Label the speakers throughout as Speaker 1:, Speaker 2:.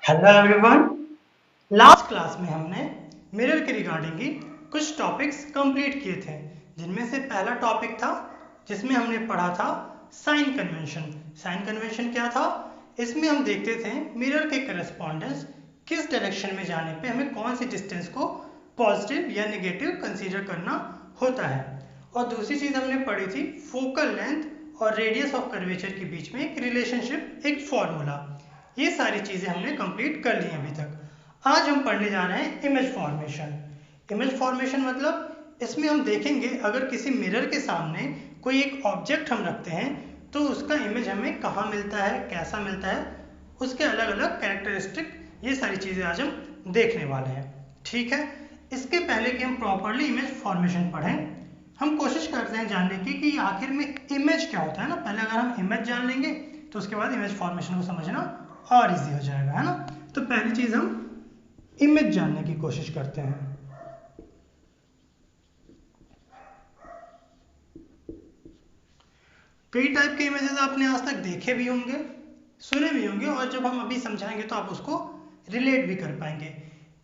Speaker 1: Hello everyone. Last class में हमने mirror के रिगार्डिंग ही कुछ टॉपिक्स कंप्लीट किए थे, जिनमें से पहला टॉपिक था जिसमें हमने पढ़ा था साइन कन्वेंशन। साइन कन्वेंशन क्या था? इसमें हम देखते थे मिरर के करस्पॉन्डेंस किस डायरेक्शन में जाने पे हमें कौन सी डिस्टेंस को पॉजिटिव या नेगेटिव कंसीडर करना होता है। और दूसरी चीज़ हमने पढ़ी थी फोकल लेंथ और रेडियस ऑफ कर्वेचर के बीच में एक रिलेशनशिप, एक फॉर्मूला। ये सारी चीज़ें हमने कंप्लीट कर ली हैं अभी तक। आज हम पढ़ने जा रहे हैं इमेज फॉर्मेशन। इमेज फॉर्मेशन मतलब इसमें हम देखेंगे अगर किसी मिरर के सामने कोई एक ऑब्जेक्ट हम रखते हैं तो उसका इमेज हमें कहाँ मिलता है, कैसा मिलता है, उसके अलग अलग कैरेक्टरिस्टिक, ये सारी चीज़ें आज हम देखने वाले हैं। ठीक है, इसके पहले कि हम प्रॉपरली इमेज फॉर्मेशन पढ़ें, हम कोशिश करते हैं जानने की कि आखिर में इमेज क्या होता है ना। पहले अगर हम इमेज जान लेंगे तो उसके बाद इमेज फॉर्मेशन को समझना और इजी हो जाएगा, है ना। तो पहली चीज हम इमेज जानने की कोशिश करते हैं। कई टाइप के इमेजेस आपने आज तक देखे भी होंगे, सुने भी होंगे, और जब हम अभी समझाएंगे तो आप उसको रिलेट भी कर पाएंगे।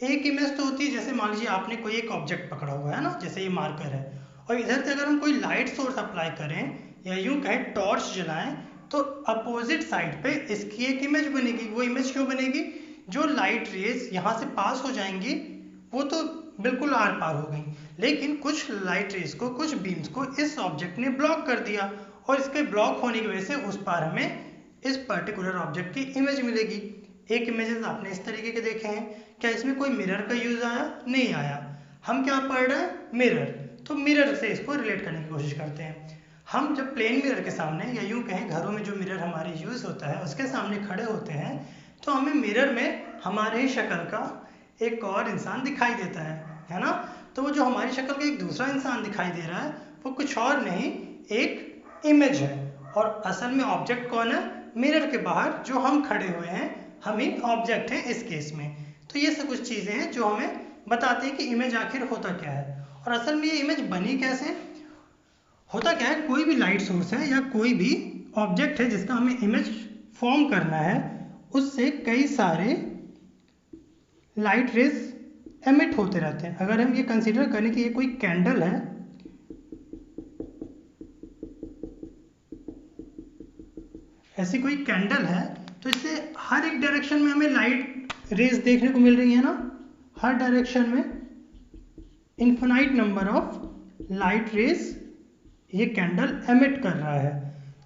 Speaker 1: एक इमेज तो होती है जैसे मान लीजिए आपने कोई एक ऑब्जेक्ट पकड़ा हुआ है ना, जैसे ये मार्कर है, और इधर से अगर हम कोई लाइट सोर्स अप्लाई करें या यूं कहें टॉर्च जलाएं तो अपोजिट साइड पे इसकी एक इमेज बनेगी। वो इमेज क्यों बनेगी? जो लाइट रेज यहाँ से पास हो जाएंगी वो तो बिल्कुल आर पार हो गई, लेकिन कुछ लाइट रेज को, कुछ बीम्स को इस ऑब्जेक्ट ने ब्लॉक कर दिया, और इसके ब्लॉक होने की वजह से उस पार हमें इस पर्टिकुलर ऑब्जेक्ट की इमेज मिलेगी। एक इमेजेस आपने इस तरीके के देखे हैं। क्या इसमें कोई मिरर का यूज आया? नहीं आया। हम क्या पढ़ रहे हैं? मिरर। तो मिरर से इसको रिलेट करने की कोशिश करते हैं। हम जब प्लेन मिरर के सामने, या यूं कहें घरों में जो मिरर हमारे यूज होता है उसके सामने खड़े होते हैं तो हमें मिरर में हमारे ही शक्ल का एक और इंसान दिखाई देता है ना। तो वो जो हमारी शक्ल का एक दूसरा इंसान दिखाई दे रहा है वो कुछ और नहीं, एक इमेज है। और असल में ऑब्जेक्ट कौन है? मिरर के बाहर जो हम खड़े हुए हैं, हम ही ऑब्जेक्ट हैं इस केस में। तो ये सब कुछ चीज़ें हैं जो हमें बताते हैं कि इमेज आखिर होता क्या है। और असल में ये इमेज बनी कैसे? होता क्या है, कोई भी लाइट सोर्स है या कोई भी ऑब्जेक्ट है जिसका हमें इमेज फॉर्म करना है, उससे कई सारे लाइट रेज एमिट होते रहते हैं। अगर हम ये कंसीडर करें कि ये कोई कैंडल है, ऐसी कोई कैंडल है, तो इससे हर एक डायरेक्शन में हमें लाइट रेज देखने को मिल रही है ना। हर डायरेक्शन में infinite number of light rays ये कैंडल एमिट कर रहा है।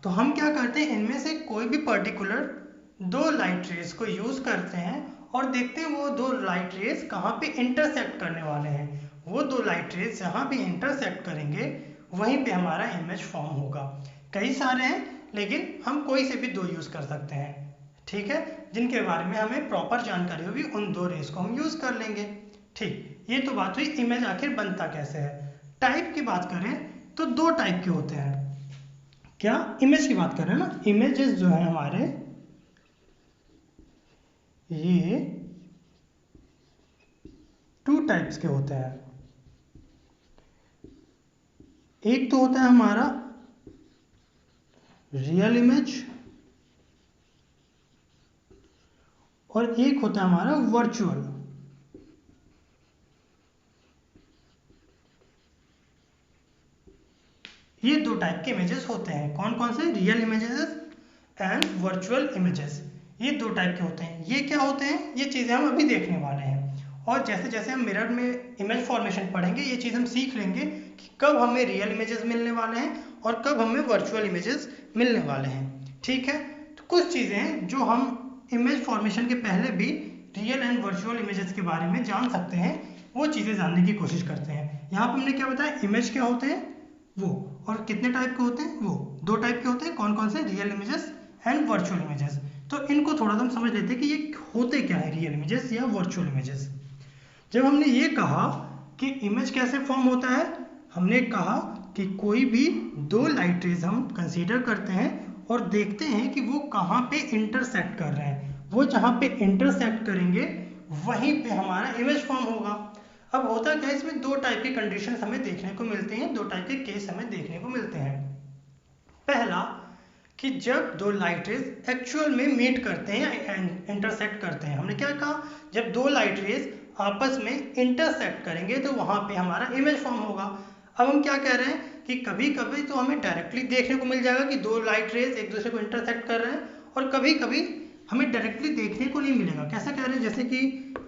Speaker 1: तो हम क्या करते हैं, इनमें से कोई भी पर्टिकुलर दो लाइट रेज को यूज करते हैं और देखते हैं वो दो लाइट रेज कहाँ पे इंटरसेक्ट करने वाले हैं। वो दो लाइट रेज जहाँ पे इंटरसेक्ट करेंगे वहीं पे हमारा इमेज फॉर्म होगा। कई सारे हैं लेकिन हम कोई से भी दो यूज कर सकते हैं, ठीक है। जिनके बारे में हमें प्रॉपर जानकारी होगी उन दो रेज को हम यूज कर लेंगे। ठीक, ये तो बात हुई इमेज आखिर बनता कैसे है। टाइप की बात करें तो दो टाइप के होते हैं। क्या इमेज की बात कर रहे हैं ना, इमेजेस जो है हमारे, ये टू टाइप्स के होते हैं। एक तो होता है हमारा रियल इमेज और एक होता है हमारा वर्चुअल। ये दो टाइप के इमेजेस होते हैं। कौन कौन से? Real images and virtual images. ये दो टाइप के होते हैं। ये क्या होते हैं? ये चीज़ें हम अभी देखने वाले हैं। और जैसे जैसे हम मिरर में इमेज फॉर्मेशन पढ़ेंगे ये चीज़ हम सीख लेंगे कि कब हमें रियल इमेजेस मिलने वाले हैं और कब हमें वर्चुअल इमेजेस मिलने वाले हैं। ठीक है, तो कुछ चीज़ें हैं जो हम इमेज फॉर्मेशन के पहले भी रियल एंड वर्चुअल इमेजेस के बारे में जान सकते हैं, वो चीज़ें जानने की कोशिश करते हैं। यहाँ पर हमने क्या बताया, इमेज क्या होते हैं वो, और कितने टाइप के होते हैं वो, दो टाइप के होते हैं। कौन कौन से? Real images and virtual images. तो इनको थोड़ा सा हम समझ लेते हैं कि ये होते क्या है, रियल इमेजेस या वर्चुअल इमेजेस। जब हमने ये कहा कि इमेज कैसे फॉर्म होता है, हमने कहा कि कोई भी दो लाइट रेज हम कंसीडर करते हैं और देखते हैं कि वो कहाँ पे इंटरसेक्ट कर रहे हैं। वो जहाँ पे इंटरसेक्ट करेंगे वहीं पे हमारा इमेज फॉर्म होगा। अब होता क्या है, इसमें दो टाइप के कंडीशन हमें देखने को मिलते हैं, दो टाइप के केस हमें देखने को मिलते हैं। पहला कि जब दो लाइट रेज एक्चुअल में मीट करते हैं या इंटरसेक्ट करते हैं। हमने क्या कहा, जब दो लाइट रेज आपस में इंटरसेक्ट करेंगे तो वहाँ पे हमारा इमेज फॉर्म होगा। अब हम क्या कह रहे हैं कि कभी कभी तो हमें डायरेक्टली देखने को मिल जाएगा कि दो लाइट रेज एक दूसरे को इंटरसेक्ट कर रहे हैं, और कभी कभी हमें डायरेक्टली देखने को नहीं मिलेगा। कैसा कह रहे हैं, जैसे कि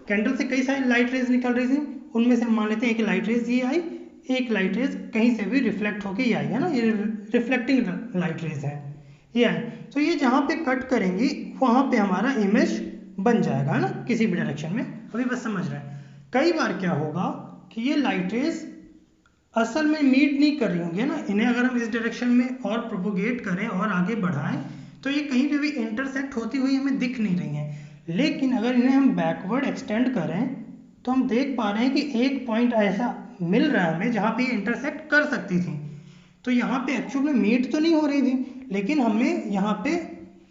Speaker 1: कैंडल से कई सारी लाइट रेज निकल रही थी, उनमें से हम मान लेते हैं एक लाइट रेज ये आई, एक लाइट रेज कहीं से भी रिफ्लेक्ट होके ये आई है ना, ये रिफ्लेक्टिंग लाइट रेज है ये आई। तो ये जहाँ पे कट करेंगी वहाँ पे हमारा इमेज बन जाएगा ना किसी भी डायरेक्शन में। अभी बस समझ रहे हैं। कई बार क्या होगा कि ये लाइट रेज असल में मीट नहीं कर रही होंगी ना, इन्हें अगर हम इस डायरेक्शन में और प्रोपोगेट करें और आगे बढ़ाएं तो ये कहीं पे भी इंटरसेक्ट होती हुई हमें दिख नहीं रही हैं। लेकिन अगर इन्हें हम बैकवर्ड एक्सटेंड करें तो हम देख पा रहे हैं कि एक पॉइंट ऐसा मिल रहा है हमें जहाँ पे इंटरसेक्ट कर सकती थी। तो यहाँ पे एक्चुअल में मीट तो नहीं हो रही थी, लेकिन हमें यहाँ पे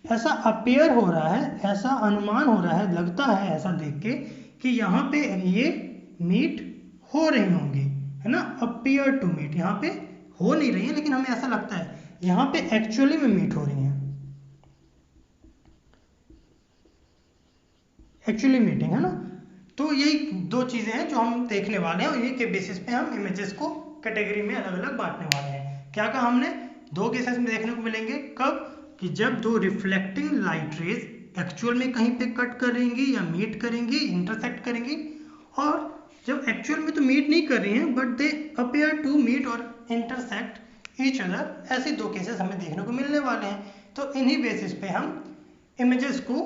Speaker 1: ऐसा अपेयर हो रहा है, ऐसा अनुमान हो रहा है, लगता है ऐसा देख के कि यहाँ पे ये मीट हो रही होंगी, है ना, अपियर टू मीट। यहाँ पे हो नहीं रही है लेकिन हमें ऐसा लगता है यहाँ पे एक्चुअली में मीट हो रही है, एक्चुअली मीटिंग, है ना। तो यही दो चीजें हैं जो हम देखने वाले हैं और इन्हीं के बेसिस पे हम इमेजेस को कैटेगरी में अलग अलग बांटने वाले हैं। क्या कहा हमने, दो केसेस में देखने को मिलेंगे। कब, कि जब दो रिफ्लेक्टिंग लाइट रेज एक्चुअल में कहीं पे कट करेंगी या मीट करेंगी, इंटरसेक्ट करेंगी, और जब एक्चुअल में तो मीट नहीं कर रही हैं but they appear to meet और इंटरसेक्ट ईच अदर, ऐसे दो केसेस हमें देखने को मिलने वाले हैं। तो इन्हीं बेसिस पे हम इमेजेस को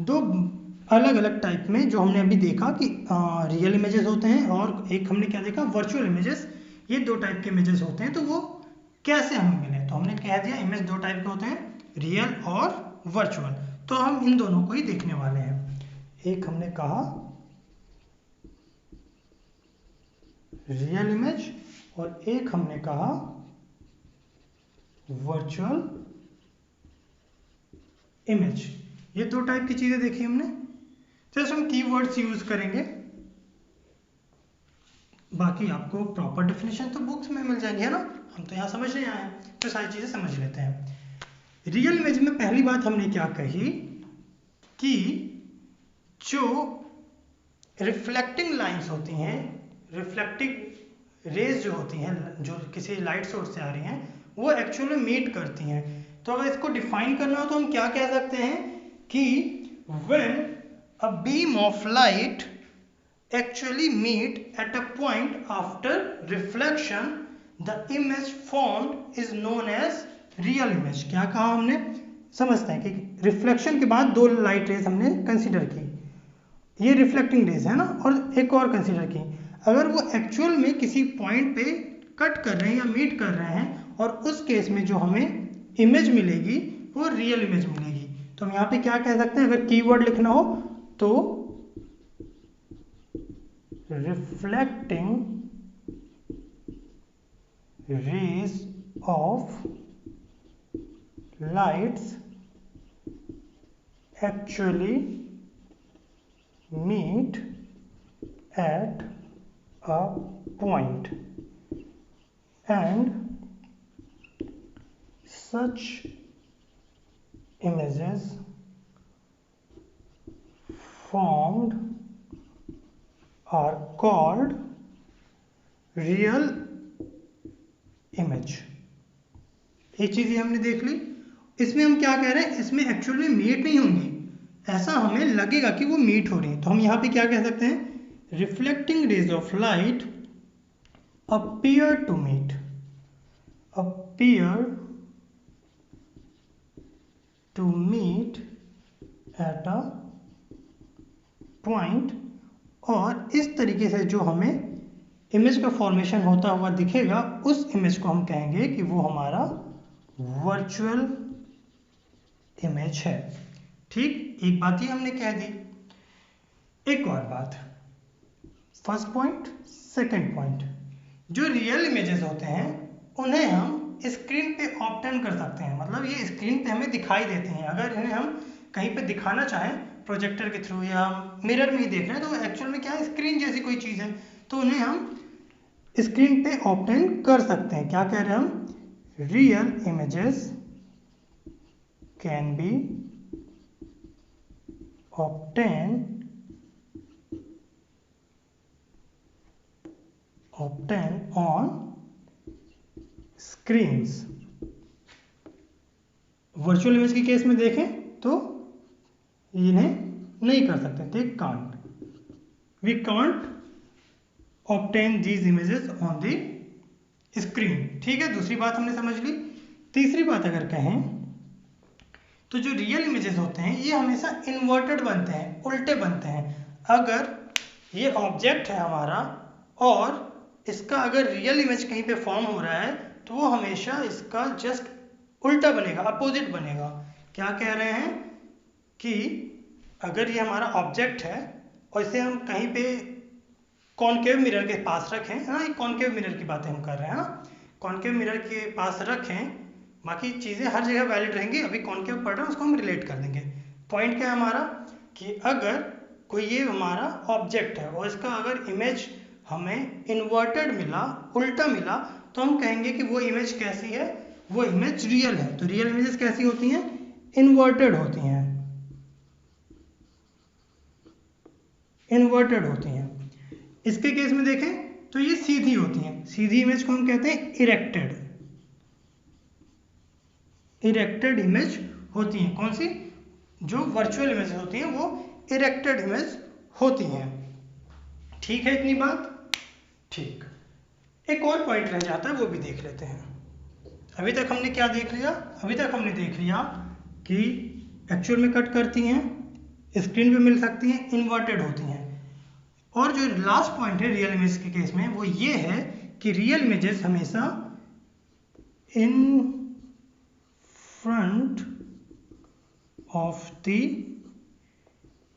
Speaker 1: दो अलग अलग टाइप में, जो हमने अभी देखा कि रियल इमेजेस होते हैं और एक हमने क्या देखा, वर्चुअल इमेजेस, ये दो टाइप के इमेजेस होते हैं। तो वो कैसे हमें मिले, तो हमने कह दिया इमेज दो टाइप के होते हैं, रियल और वर्चुअल। तो हम इन दोनों को ही देखने वाले हैं। एक हमने कहा रियल इमेज और एक हमने कहा वर्चुअल इमेज। ये दो टाइप की चीजें देखी हमने। जैसे हम कीवर्ड्स यूज करेंगे, बाकी आपको प्रॉपर डेफिनेशन तो बुक्स में मिल जाएंगी, है ना, हम तो यहाँ समझने आए हैं तो सारी चीजें समझ लेते हैं। रियल इमेज में पहली बात हमने क्या कही कि जो रिफ्लेक्टिंग लाइंस होती हैं, रिफ्लेक्टिंग रेज जो होती हैं, जो किसी लाइट सोर्स से आ रही हैं, वो एक्चुअली मीट करती हैं। तो अगर इसको डिफाइन करना हो तो हम क्या कह सकते हैं कि when a beam of light actually meet at a point after reflection, the image formed is known as real image। क्या कहा हमने, समझते हैं कि रिफ्लेक्शन के बाद दो लाइट रेज हमने कंसीडर की, ये रिफ्लेक्टिंग रेज है ना, और एक और कंसीडर की। अगर वो एक्चुअल में किसी पॉइंट पे कट कर रहे हैं या मीट कर रहे हैं, और उस केस में जो हमें इमेज मिलेगी वो रियल इमेज मिलेगी। तो हम यहाँ पे क्या कह सकते हैं, अगर कीवर्ड लिखना हो तो reflecting rays of lights actually meet at a point and such images formed are called real image। एक चीज हमने देख ली, इसमें हम क्या कह रहे हैं, इसमें एक्चुअली मीट नहीं होंगी, ऐसा हमें लगेगा कि वो मीट हो रही है। तो हम यहाँ पे क्या कह सकते हैं, reflecting rays of light appear to meet, appear to meet at a point, और इस तरीके से जो हमें इमेज का फॉर्मेशन होता हुआ दिखेगा उस इमेज को हम कहेंगे कि वो हमारा वर्चुअल इमेज है। ठीक, एक बात ही हमने कह दी। एक और बात, फर्स्ट पॉइंट, सेकंड पॉइंट, जो रियल इमेजेस होते हैं उन्हें हम स्क्रीन पे ऑब्टेन कर सकते हैं, मतलब ये स्क्रीन पे हमें दिखाई देते हैं। अगर इन्हें हम कहीं पे दिखाना चाहें प्रोजेक्टर के थ्रू या मिरर में ही देख रहे हैं, तो एक्चुअल में क्या है, स्क्रीन जैसी कोई चीज़ है, तो उन्हें हम स्क्रीन पे ऑब्टेन कर सकते हैं। क्या कह रहे हैं हम, real images can be obtained on screens। Virtual image के केस में देखें तो इन्हें नहीं कर सकते, they can't, we can't obtain these images on the screen. ठीक है, दूसरी बात हमने समझ ली। तीसरी बात अगर कहें तो जो रियल इमेजेस होते हैं ये हमेशा इन्वर्टेड बनते हैं, उल्टे बनते हैं। अगर ये ऑब्जेक्ट है हमारा और इसका अगर रियल इमेज कहीं पे फॉर्म हो रहा है तो वो हमेशा इसका जस्ट उल्टा बनेगा, अपोजिट बनेगा। क्या कह रहे हैं कि अगर ये हमारा ऑब्जेक्ट है और इसे हम कहीं पे कॉनकेव मिरर के पास रखें, है ना, ये कॉनकेव मिरर की बातें हम कर रहे हैं ना, कॉनकेव मिरर के पास रखें, बाकी चीज़ें हर जगह वैलिड रहेंगी, अभी कॉनकेव पढ़ रहे हैं उसको हम रिलेट कर देंगे। पॉइंट क्या है हमारा कि अगर कोई ये हमारा ऑब्जेक्ट है और इसका अगर इमेज हमें इन्वर्टेड मिला, उल्टा मिला, तो हम कहेंगे कि वो इमेज कैसी है, वो इमेज रियल है। तो रियल इमेजेस कैसी होती हैं, इन्वर्टेड होती हैं, इन्वर्टेड होती हैं। इसके केस में देखें तो ये सीधी होती हैं, सीधी इमेज को हम कहते हैं इरेक्टेड, इरेक्टेड इमेज होती हैं। कौन सी, जो वर्चुअल इमेज होती हैं वो इरेक्टेड इमेज होती हैं। ठीक है, इतनी बात ठीक। एक और पॉइंट रह जाता है, वो भी देख लेते हैं। अभी तक हमने क्या देख लिया, अभी तक हमने देख लिया कि एक्चुअल में कट करती हैं, स्क्रीन पे मिल सकती हैं, इन्वर्टेड होती हैं। और जो लास्ट पॉइंट है रियल इमेज के केस में वो ये है कि रियल इमेजेस हमेशा in front of the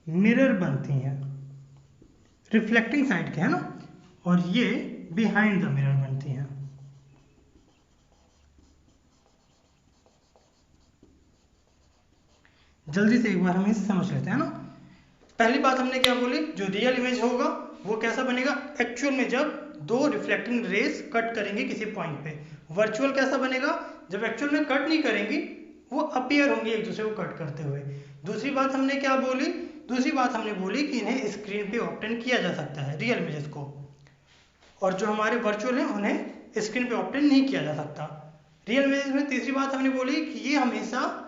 Speaker 1: mirror बनती हैं, रिफ्लेक्टिंग साइड के, है ना, और ये बिहाइंड द मिरर बनती हैं। जल्दी से एक बार हम इसे समझ लेते हैं ना। पहली बात हमने क्या बोली, जो रियल इमेज होगा वो कैसा बनेगा एक्चुअल में, जब दो रिफ्लेक्टिंग रेज कट करेंगे किसी पॉइंट पे। वर्चुअल कैसा बनेगा, जब एक्चुअल में कट नहीं करेंगी, वो अपीयर होंगी एक दूसरे को कट करते हुए। दूसरी बात हमने क्या बोली, दूसरी बात हमने बोली कि इन्हें स्क्रीन पे ऑब्टेन किया जा सकता है, रियल इमेजेस को, और जो हमारे वर्चुअल हैं उन्हें स्क्रीन पे ऑब्टेन नहीं किया जा सकता रियल इमेजेस में। तीसरी बात हमने बोली कि ये हमेशा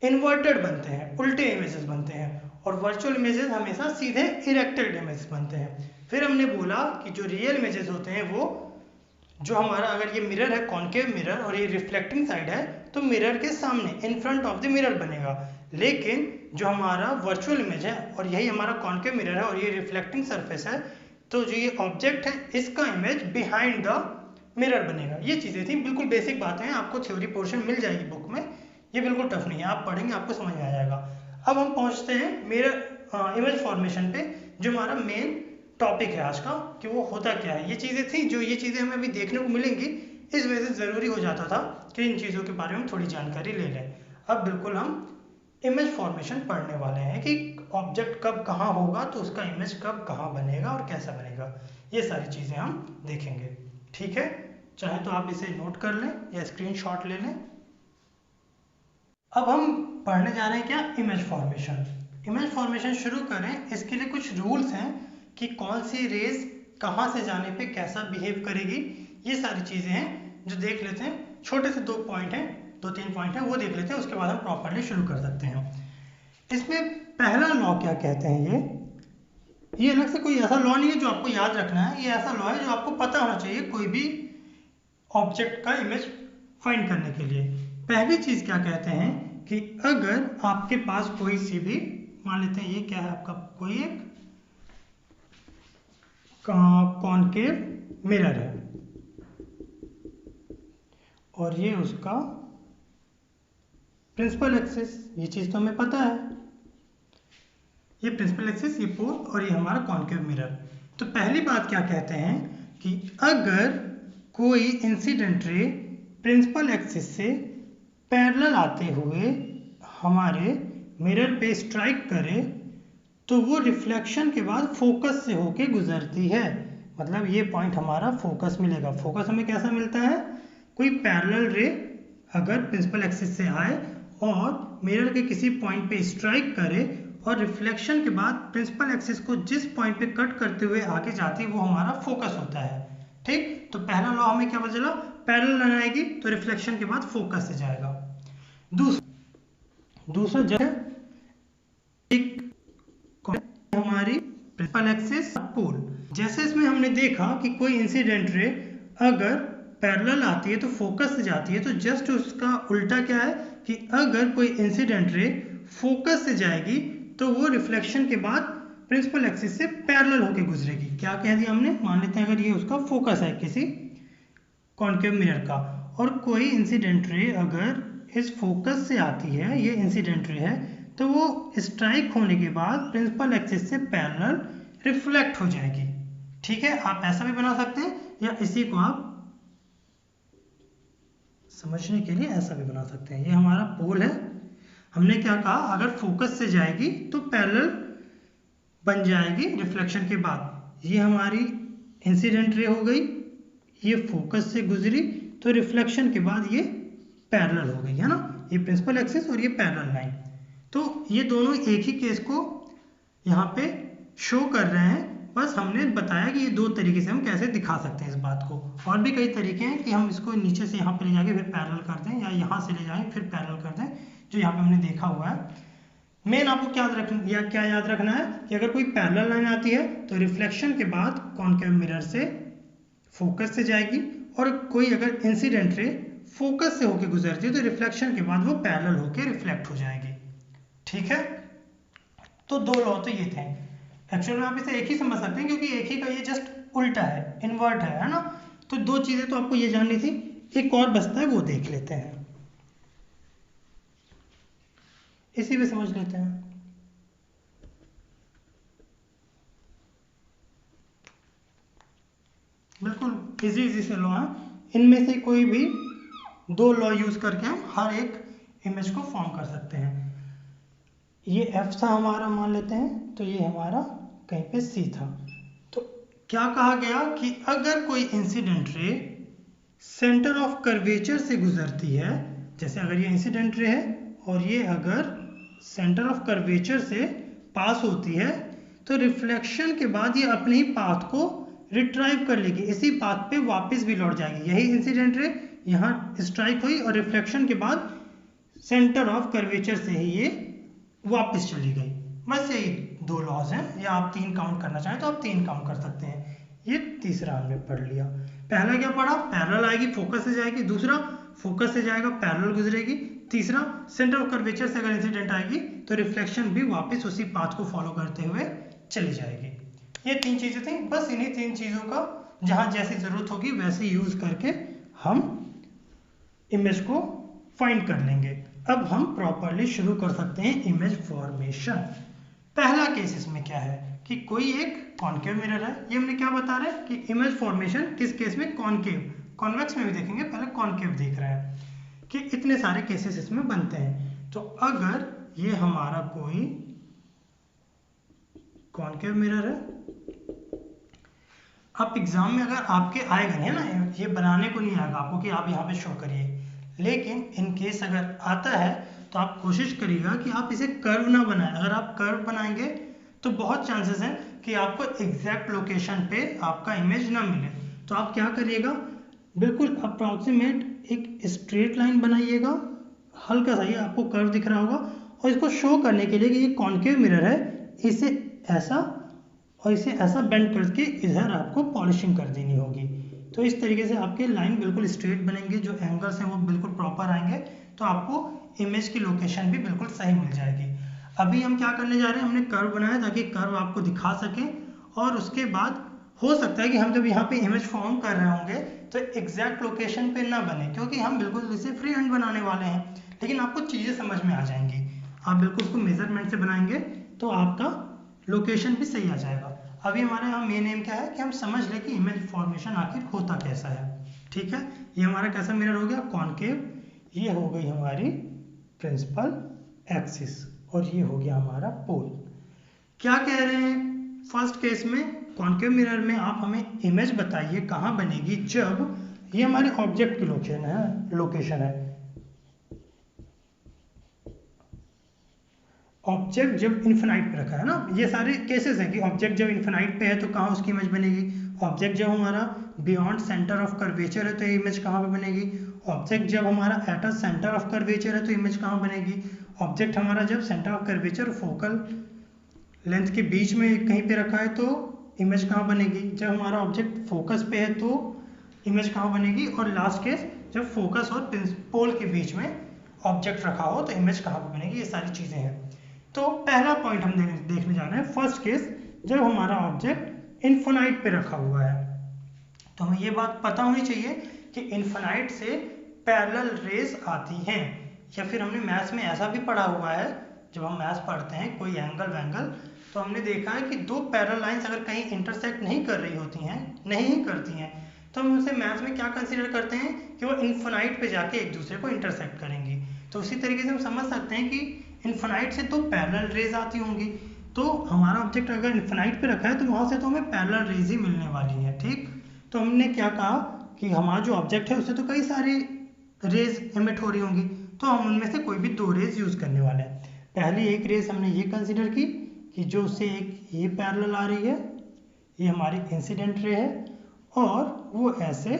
Speaker 1: इन्वर्टेड बनते हैं, उल्टे इमेजेस बनते हैं, और वर्चुअल इमेजेस हमेशा सीधे इरेक्टेड इमेजेस बनते हैं। फिर हमने बोला कि जो रियल इमेजेस होते हैं वो, जो हमारा अगर ये मिरर है कॉनकेव मिरर और ये रिफ्लेक्टिंग साइड है, तो मिरर के सामने in front of the mirror बनेगा। लेकिन जो हमारा वर्चुअल इमेज है और यही हमारा कॉनकेव मिरर है और ये रिफ्लेक्टिंग सरफेस है, तो जो ये ऑब्जेक्ट है इसका इमेज बिहाइंड द मिरर बनेगा। ये चीज़ें थी, बिल्कुल बेसिक बातें हैं, आपको थ्योरी पोर्शन मिल जाएगी बुक में, ये बिल्कुल टफ नहीं है, आप पढ़ेंगे आपको समझ में आ जाएगा। अब हम पहुंचते हैं मिरर इमेज फॉर्मेशन पे, जो हमारा मेन टॉपिक है आज का, कि वो होता क्या है। ये चीज़ें थी, जो ये चीज़ें हमें अभी देखने को मिलेंगी, इस वजह से ज़रूरी हो जाता था कि इन चीज़ों के बारे में थोड़ी जानकारी ले लें। अब बिल्कुल हम इमेज फॉर्मेशन पढ़ने वाले हैं कि ऑब्जेक्ट कब कहाँ होगा, तो उसका इमेज कब कहाँ बनेगा और कैसा बनेगा, ये सारी चीज़ें हम देखेंगे। ठीक है, चाहे तो आप इसे नोट कर लें या स्क्रीनशॉट ले लें। अब हम पढ़ने जा रहे हैं क्या, इमेज फॉर्मेशन। इमेज फॉर्मेशन शुरू करें, इसके लिए कुछ रूल्स हैं कि कौन सी रेज कहाँ से जाने पे कैसा बिहेव करेगी, ये सारी चीज़ें हैं जो देख लेते हैं। छोटे से 2 पॉइंट हैं, 2-3 पॉइंट हैं, वो देख लेते हैं, उसके बाद हम प्रॉपरली शुरू कर सकते हैं। इसमें पहला लॉ क्या कहते हैं, ये अलग से कोई ऐसा लॉ नहीं है जो आपको याद रखना है, ये ऐसा लॉ है जो आपको पता होना चाहिए कोई भी ऑब्जेक्ट का इमेज फाइंड करने के लिए। पहली चीज़ क्या कहते हैं कि अगर आपके पास कोई सी भी, मान लेते हैं ये क्या है आपका, कोई एक कॉनकेव मिरर है और ये उसका प्रिंसिपल एक्सिस, ये चीज़ तो हमें पता है, ये प्रिंसिपल एक्सिस, ये पोल और ये हमारा कॉनकेव मिरर। तो पहली बात क्या कहते हैं कि अगर कोई इंसिडेंट रे प्रिंसिपल एक्सिस से पैरेलल आते हुए हमारे मिरर पे स्ट्राइक करे तो वो रिफ्लेक्शन के बाद फोकस से होके गुजरती है। मतलब ये पॉइंट हमारा फोकस मिलेगा। फोकस हमें कैसा मिलता है, कोई पैरेलल रे अगर प्रिंसिपल एक्सिस से आए और मिरर के किसी पॉइंट पे स्ट्राइक करे और रिफ्लेक्शन के बाद प्रिंसिपल एक्सिस को जिस पॉइंट पे कट करते हुए आगे जाती है वो हमारा फोकस होता है। ठीक, तो पहला लॉ हमें क्या पता चला, पैरेलल लाइन आएगी तो रिफ्लेक्शन के बाद फोकस से जाएगा। दूसरा जब एक हमारी प्रिंसिपल एक्सिस पोल, जैसे इसमें हमने देखा कि कोई इंसिडेंट रे अगर पैरेलल आती है तो फोकस से जाती है, तो जस्ट उसका उल्टा क्या है कि अगर कोई इंसिडेंट रे फोकस से जाएगी तो वो रिफ्लेक्शन के बाद प्रिंसिपल एक्सिस से पैरेलल होकर गुजरेगी। क्या कह दिया हमने, मान लेते हैं अगर ये उसका फोकस है किसी कॉन्केव मिरर का, और कोई इंसिडेंट रे अगर इस फोकस से आती है, ये इंसिडेंट रे है, तो वो स्ट्राइक होने के बाद प्रिंसिपल एक्सिस से पैरेलल रिफ्लेक्ट हो जाएगी। ठीक है, आप ऐसा भी बना सकते हैं या इसी को आप समझने के लिए ऐसा भी बना सकते हैं। ये हमारा पोल है, हमने क्या कहा, अगर फोकस से जाएगी तो पैरेलल बन जाएगी रिफ्लेक्शन के बाद। ये हमारी इंसिडेंट रे हो गई, ये फोकस से गुजरी तो रिफ्लेक्शन के बाद ये पैरेलल हो गई, है ना, ये प्रिंसिपल एक्सिस और ये पैरेलल लाइन। तो ये दोनों एक ही केस को यहाँ पे शो कर रहे हैं। बस हमने बताया कि ये दो तरीके से हम कैसे दिखा सकते हैं इस बात को। और भी कई तरीके हैं कि हम इसको नीचे से यहाँ पे ले जाके फिर पैरेलल कर दें, या यहाँ से ले जाएं फिर पैरेलल कर दें, जो यहाँ पे हमने देखा हुआ है। मेन आपको क्या याद रखना है कि अगर कोई पैरेलल लाइन आती है तो रिफ्लेक्शन के बाद कॉन्केव मिरर से फोकस से जाएगी, और कोई अगर इंसिडेंट रे फोकस से होकर गुजरती है तो रिफ्लेक्शन के बाद वो पैरेलल होकर रिफ्लेक्ट हो जाएगी। ठीक है, तो दो लॉ तो ये थे। एक्चुअल में आप इसे एक ही समझ सकते हैं क्योंकि एक ही का ये जस्ट उल्टा है, इन्वर्ट है ना। तो दो चीजें तो आपको ये जाननी थी, एक और बचता है वो देख लेते हैं, इसी में समझ लेते हैं। बिल्कुल इजी से लॉ है, इनमें से कोई भी दो लॉ यूज करके हम हर एक इमेज को फॉर्म कर सकते हैं। ये एफ था हमारा, मान लेते हैं, तो ये हमारा कहीं पे सी था। तो क्या कहा गया कि अगर कोई incident ray centre of curvature से गुजरती है, जैसे अगर ये इंसिडेंट रे है और ये अगर सेंटर ऑफ कर्वेचर से पास होती है तो रिफ्लेक्शन के बाद ये अपने ही पाथ को रिट्राइव कर लेगी, इसी पाथ पे वापस भी लौट जाएगी। यही इंसिडेंट रे यहाँ स्ट्राइक हुई और रिफ्लेक्शन के बाद सेंटर ऑफ कर्वेचर से ही ये वापस चली गई। बस यही दो लॉज हैं, या आप तीन काउंट करना चाहें तो आप तीन काउंट कर सकते हैं। ये तीसरा हमने पढ़ लिया। पहला क्या पढ़ा, पैरेलल आएगी फोकस से जाएगी, दूसरा फोकस से जाएगा पैरेलल गुजरेगी, तीसरा सेंटर ऑफ कर्वेचर से अगर इंसिडेंट आएगी तो रिफ्लेक्शन भी वापस उसी पाथ को फॉलो करते हुए चली जाएगी। ये तीन चीजें थी, बस इन्हीं तीन चीजों का जहां जैसी जरूरत होगी वैसे यूज करके हम इमेज को फाइंड कर लेंगे। अब हम प्रॉपरली शुरू कर सकते हैं इमेज फॉर्मेशन। पहला केस इसमें क्या है कि कोई एक कॉन्केव मिरर है, ये हमने क्या बता रहे हैं कि इमेज फॉर्मेशन किस केस में, कॉन्केव, कॉन्वेक्स में भी देखेंगे, पहले कॉन्केव देख रहे हैं कि इतने सारे केसेस इसमें बनते हैं। तो अगर ये हमारा कोई कॉन्केव मिरर है, आप एग्जाम में अगर आपके आएगा नहीं है ना, ये बनाने को नहीं आएगा आपको कि आप यहाँ पे शो करिए, लेकिन इन केस अगर आता है तो आप कोशिश करिएगा कि आप इसे कर्व ना बनाएं। अगर आप कर्व बनाएंगे तो बहुत चांसेस हैं कि आपको एग्जैक्ट लोकेशन पे आपका इमेज ना मिले। तो आप क्या करिएगा, बिल्कुल अप्रॉक्सीमेट एक स्ट्रेट लाइन बनाइएगा, हल्का सा ये आपको कर्व दिख रहा होगा, और इसको शो करने के लिए कि ये कॉन्केव मिरर है, इसे ऐसा और इसे ऐसा बेंड करके इधर आपको पॉलिशिंग कर देनी होगी। तो इस तरीके से आपके लाइन बिल्कुल स्ट्रेट बनेंगे, जो एंगल्स हैं वो बिल्कुल प्रॉपर आएंगे, तो आपको इमेज की लोकेशन भी बिल्कुल सही मिल जाएगी। अभी हम क्या करने जा रहे हैं, हमने कर्व बनाया ताकि कर्व आपको दिखा सके, और उसके बाद हो सकता है कि हम जब यहाँ पे इमेज फॉर्म कर रहे होंगे तो एग्जैक्ट लोकेशन पे ना बने, क्योंकि हम बिल्कुल इसे फ्री हैंड बनाने वाले हैं, लेकिन आपको चीज़ें समझ में आ जाएंगी। आप बिल्कुल उसको मेजरमेंट से बनाएंगे तो आपका लोकेशन भी सही आ जाएगा। अभी हमारे यहाँ मेन एम क्या है कि हम समझ लें कि इमेज फॉर्मेशन आखिर होता कैसा है। ठीक है, ये हमारा कैसा मिरर हो गया, कॉन्केव, ये हो गई हमारी प्रिंसिपल एक्सिस, और ये हो गया हमारा पोल। क्या कह रहे हैं फर्स्ट केस में, कॉन्केव मिरर में आप हमें इमेज बताइए कहाँ बनेगी जब ये हमारे ऑब्जेक्ट की लोकेशन है, ऑब्जेक्ट जब इन्फिनाइट पे रखा है ना, ये सारे केसेस हैं कि ऑब्जेक्ट जब इन्फिनाइट पे है तो कहाँ उसकी इमेज बनेगी, ऑब्जेक्ट जब हमारा बियॉन्ड सेंटर ऑफ कर्वेचर है तो ये इमेज कहाँ पे बनेगी, ऑब्जेक्ट जब हमारा at a centre of curvature है तो इमेज कहाँ बनेगी, ऑब्जेक्ट हमारा जब centre of curvature focal length के बीच में कहीं पे रखा है तो इमेज कहाँ बनेगी, जब हमारा ऑब्जेक्ट फोकस पे है तो इमेज कहाँ बनेगी, और लास्ट केस जब फोकस और पोल के बीच में ऑब्जेक्ट रखा हो तो इमेज कहाँ पे बनेगी। ये सारी चीज़ें हैं। तो पहला पॉइंट हम देखने जा रहे हैं, फर्स्ट केस जब हमारा ऑब्जेक्ट इन्फिनाइट पे रखा हुआ है। तो हमें ये बात पता होनी चाहिए कि इन्फिनाइट से पैरेलल रेज आती हैं, या फिर हमने मैथ्स में ऐसा भी पढ़ा हुआ है, जब हम मैथ्स पढ़ते हैं कोई एंगल वैंगल तो हमने देखा है कि दो पैरेलल लाइंस अगर कहीं इंटरसेक्ट नहीं कर रही होती हैं, नहीं ही करती हैं, तो हम उसे मैथ्स में क्या कंसीडर करते हैं कि वो इन्फिनाइट पे जाके एक दूसरे को इंटरसेक्ट करेंगी। तो उसी तरीके से हम समझ सकते हैं कि इन्फिनाइट से तो पैरेलल रेज आती होंगी, तो हमारा ऑब्जेक्ट अगर इन्फिनाइट पे रखा है तो वहाँ से तो हमें पैरेलल रेज ही मिलने वाली है। ठीक, तो हमने क्या कहा कि हमारा जो ऑब्जेक्ट है उससे तो कई सारी रेज एमिट हो रही होंगी, तो हम उनमें से कोई भी दो रेज यूज़ करने वाले हैं। पहली एक रेज हमने ये कंसिडर की कि जो उससे एक ये पैरेलल आ रही है, ये हमारी इंसिडेंट रे है, और वो ऐसे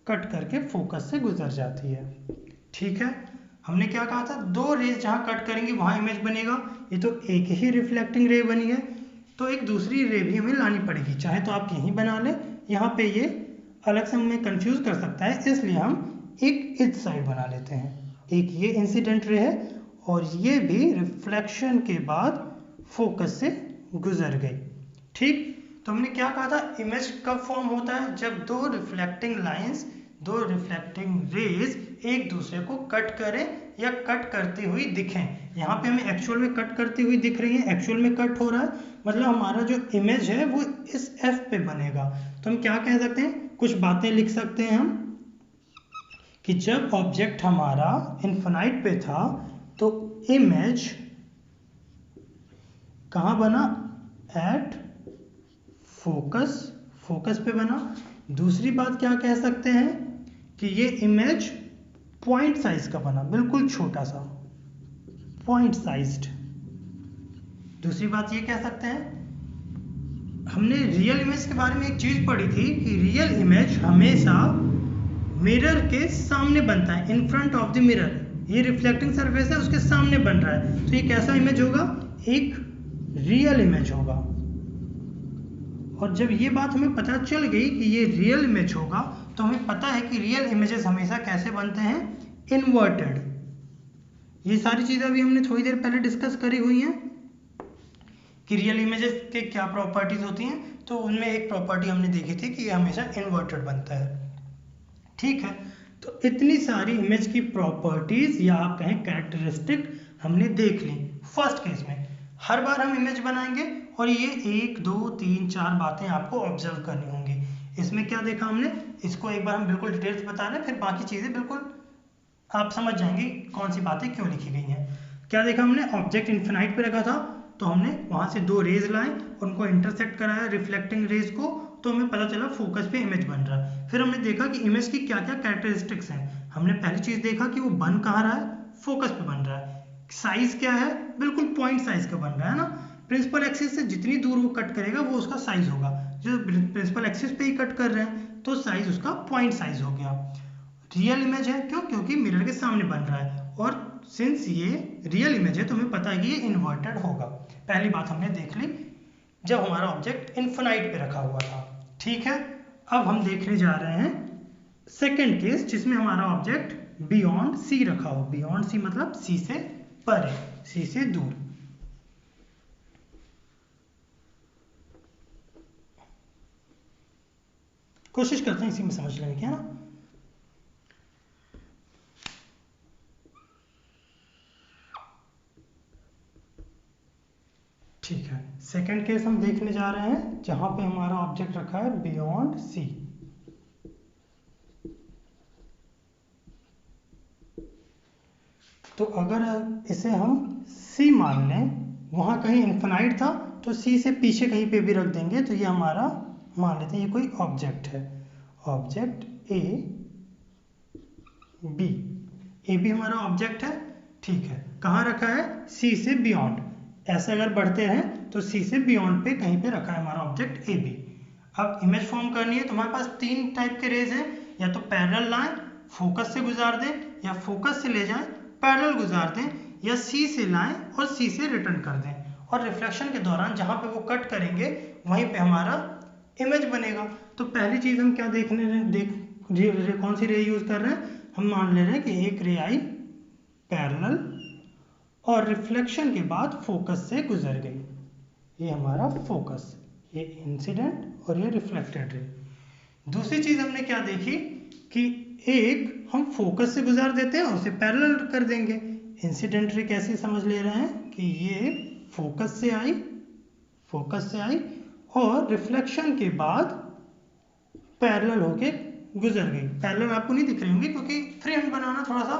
Speaker 1: कट करके फोकस से गुजर जाती है। ठीक है, हमने क्या कहा था, दो रेज जहाँ कट करेंगी वहाँ इमेज बनेगा। ये तो एक ही रिफ्लेक्टिंग रे बनी है, तो एक दूसरी रे भी हमें लानी पड़ेगी, चाहे तो आप यहीं बना लें, यहाँ पे ये अलग से हमें कंफ्यूज कर सकता है, इसलिए हम एक इस साइड बना लेते हैं। एक ये इंसिडेंट रे है और ये भी रिफ्लेक्शन के बाद फोकस से गुजर गई। ठीक, तो हमने क्या कहा था, इमेज कब फॉर्म होता है, जब दो रिफ्लेक्टिंग लाइंस, दो रिफ्लेक्टिंग रेज एक दूसरे को कट करें या कट करती हुई दिखें। यहाँ पे हमें एक्चुअल में कट करती हुई दिख रही है, एक्चुअल में कट हो रहा है, मतलब हमारा जो इमेज है वो इस एफ पे बनेगा। तो हम क्या कह सकते हैं, कुछ बातें लिख सकते हैं हम कि जब ऑब्जेक्ट हमारा इन्फिनाइट पे था तो इमेज कहाँ बना, एट फोकस, फोकस पे बना। दूसरी बात क्या कह सकते हैं कि ये इमेज पॉइंट साइज का बना, बिल्कुल छोटा सा, पॉइंट साइज्ड। दूसरी बात ये कह सकते हैं, हमने रियल इमेज के बारे में एक चीज पढ़ी थी कि रियल इमेज हमेशा मिरर के सामने बनता है, in front of the mirror. ये रिफ्लेक्टिंग सरफेस है, उसके सामने बन रहा है, तो ये कैसा इमेज होगा, एक रियल इमेज होगा। और जब ये बात हमें पता चल गई कि ये रियल इमेज होगा, तो हमें पता है कि रियल इमेजेस हमेशा कैसे बनते हैं, इन्वर्टेड। ये सारी चीज़ें अभी हमने थोड़ी देर पहले डिस्कस करी हुई हैं कि रियल इमेजेस के क्या प्रॉपर्टीज होती हैं, तो उनमें एक प्रॉपर्टी हमने देखी थी कि ये हमेशा इन्वर्टेड बनता है। ठीक है, तो इतनी सारी इमेज की प्रॉपर्टीज या आप कहें कैरेक्टरिस्टिक हमने देख ली फर्स्ट केस में। हर बार हम इमेज बनाएंगे और ये 1 2 3 4 बातें आपको ऑब्जर्व करनी होंगी। इसमें क्या देखा हमने, इसको एक बार हम बिल्कुल डिटेल्स बता रहे हैं, फिर बाकी चीज़ें बिल्कुल आप समझ जाएंगे कौन सी बातें क्यों लिखी गई हैं। क्या देखा हमने, ऑब्जेक्ट इन्फिनाइट पे रखा था तो हमने वहाँ से दो रेज लाए, उनको इंटरसेक्ट कराया रिफ्लेक्टिंग रेज को, तो हमें पता चला फोकस पे इमेज बन रहा है। फिर हमने देखा कि इमेज की क्या क्या कैरेक्टरिस्टिक्स हैं। हमने पहली चीज़ देखा कि वो बन कहाँ रहा है, फोकस पे बन रहा है। साइज क्या है, बिल्कुल पॉइंट साइज का बन रहा है ना, प्रिंसिपल एक्सिस से जितनी दूर वो कट करेगा वो उसका साइज होगा। जो प्रिंसिपल एक्सिस पे ही कट कर रहे हैं तो साइज उसका पॉइंट साइज हो गया। रियल इमेज है, क्यों, क्योंकि मिरर के सामने बन रहा है, और सिंस ये रियल इमेज है तो हमें पता है कि ये इन्वर्टेड होगा। पहली बात हमने देख ली जब हमारा ऑब्जेक्ट इन्फिनाइट पे रखा हुआ था। ठीक है, अब हम देखने जा रहे हैं सेकेंड केस जिसमें हमारा ऑब्जेक्ट बियॉन्ड सी रखा हो। बियॉन्ड सी मतलब सी से परे, सी से दूर। कोशिश करते हैं इसी में समझ लेने की, है ना। ठीक है, सेकेंड केस हम देखने जा रहे हैं जहां पे हमारा ऑब्जेक्ट रखा है बियॉन्ड सी। तो अगर इसे हम सी मान लें, वहां कहीं इन्फिनाइट था तो सी से पीछे कहीं पे भी रख देंगे, तो ये हमारा मान लेते हैं ये कोई ऑब्जेक्ट है, ऑब्जेक्ट ए बी। ए भी हमारा ऑब्जेक्ट है, ठीक है, कहाँ रखा है, सी से बियॉन्ड। ऐसे अगर बढ़ते रहें तो सी से बियॉन्ड पे कहीं पे रखा है हमारा ऑब्जेक्ट ए बी। अब इमेज फॉर्म करनी है तो हमारे पास तीन टाइप के रेज हैं, या तो पैरेलल लाएं फोकस से गुजार दें, या फोकस से ले जाएं पैरेलल गुजार दें, या सी से लाएं और सी से रिटर्न कर दें। और रिफ्लेक्शन के दौरान जहां पे वो कट करेंगे वहीं पे हमारा इमेज बनेगा। तो पहली चीज हम क्या कौन सी रे यूज कर रहे हैं, हम मान ले रहे हैं कि एक रे आई पैरेलल और रिफ्लेक्शन के बाद फोकस से गुजर गई, ये हमारा फोकस, ये इंसिडेंट और ये रिफ्लेक्टेड रे। दूसरी चीज हमने क्या देखी कि एक हम फोकस से गुजार देते हैं और उसे पैरेलल कर देंगे। इंसिडेंट रे कैसे समझ ले रहे हैं कि ये फोकस से आई और रिफ्लेक्शन के बाद पैरेलल होके गुजर गई। पैरेलल आपको नहीं दिख रही होंगी क्योंकि फ्री हैंड बनाना थोड़ा सा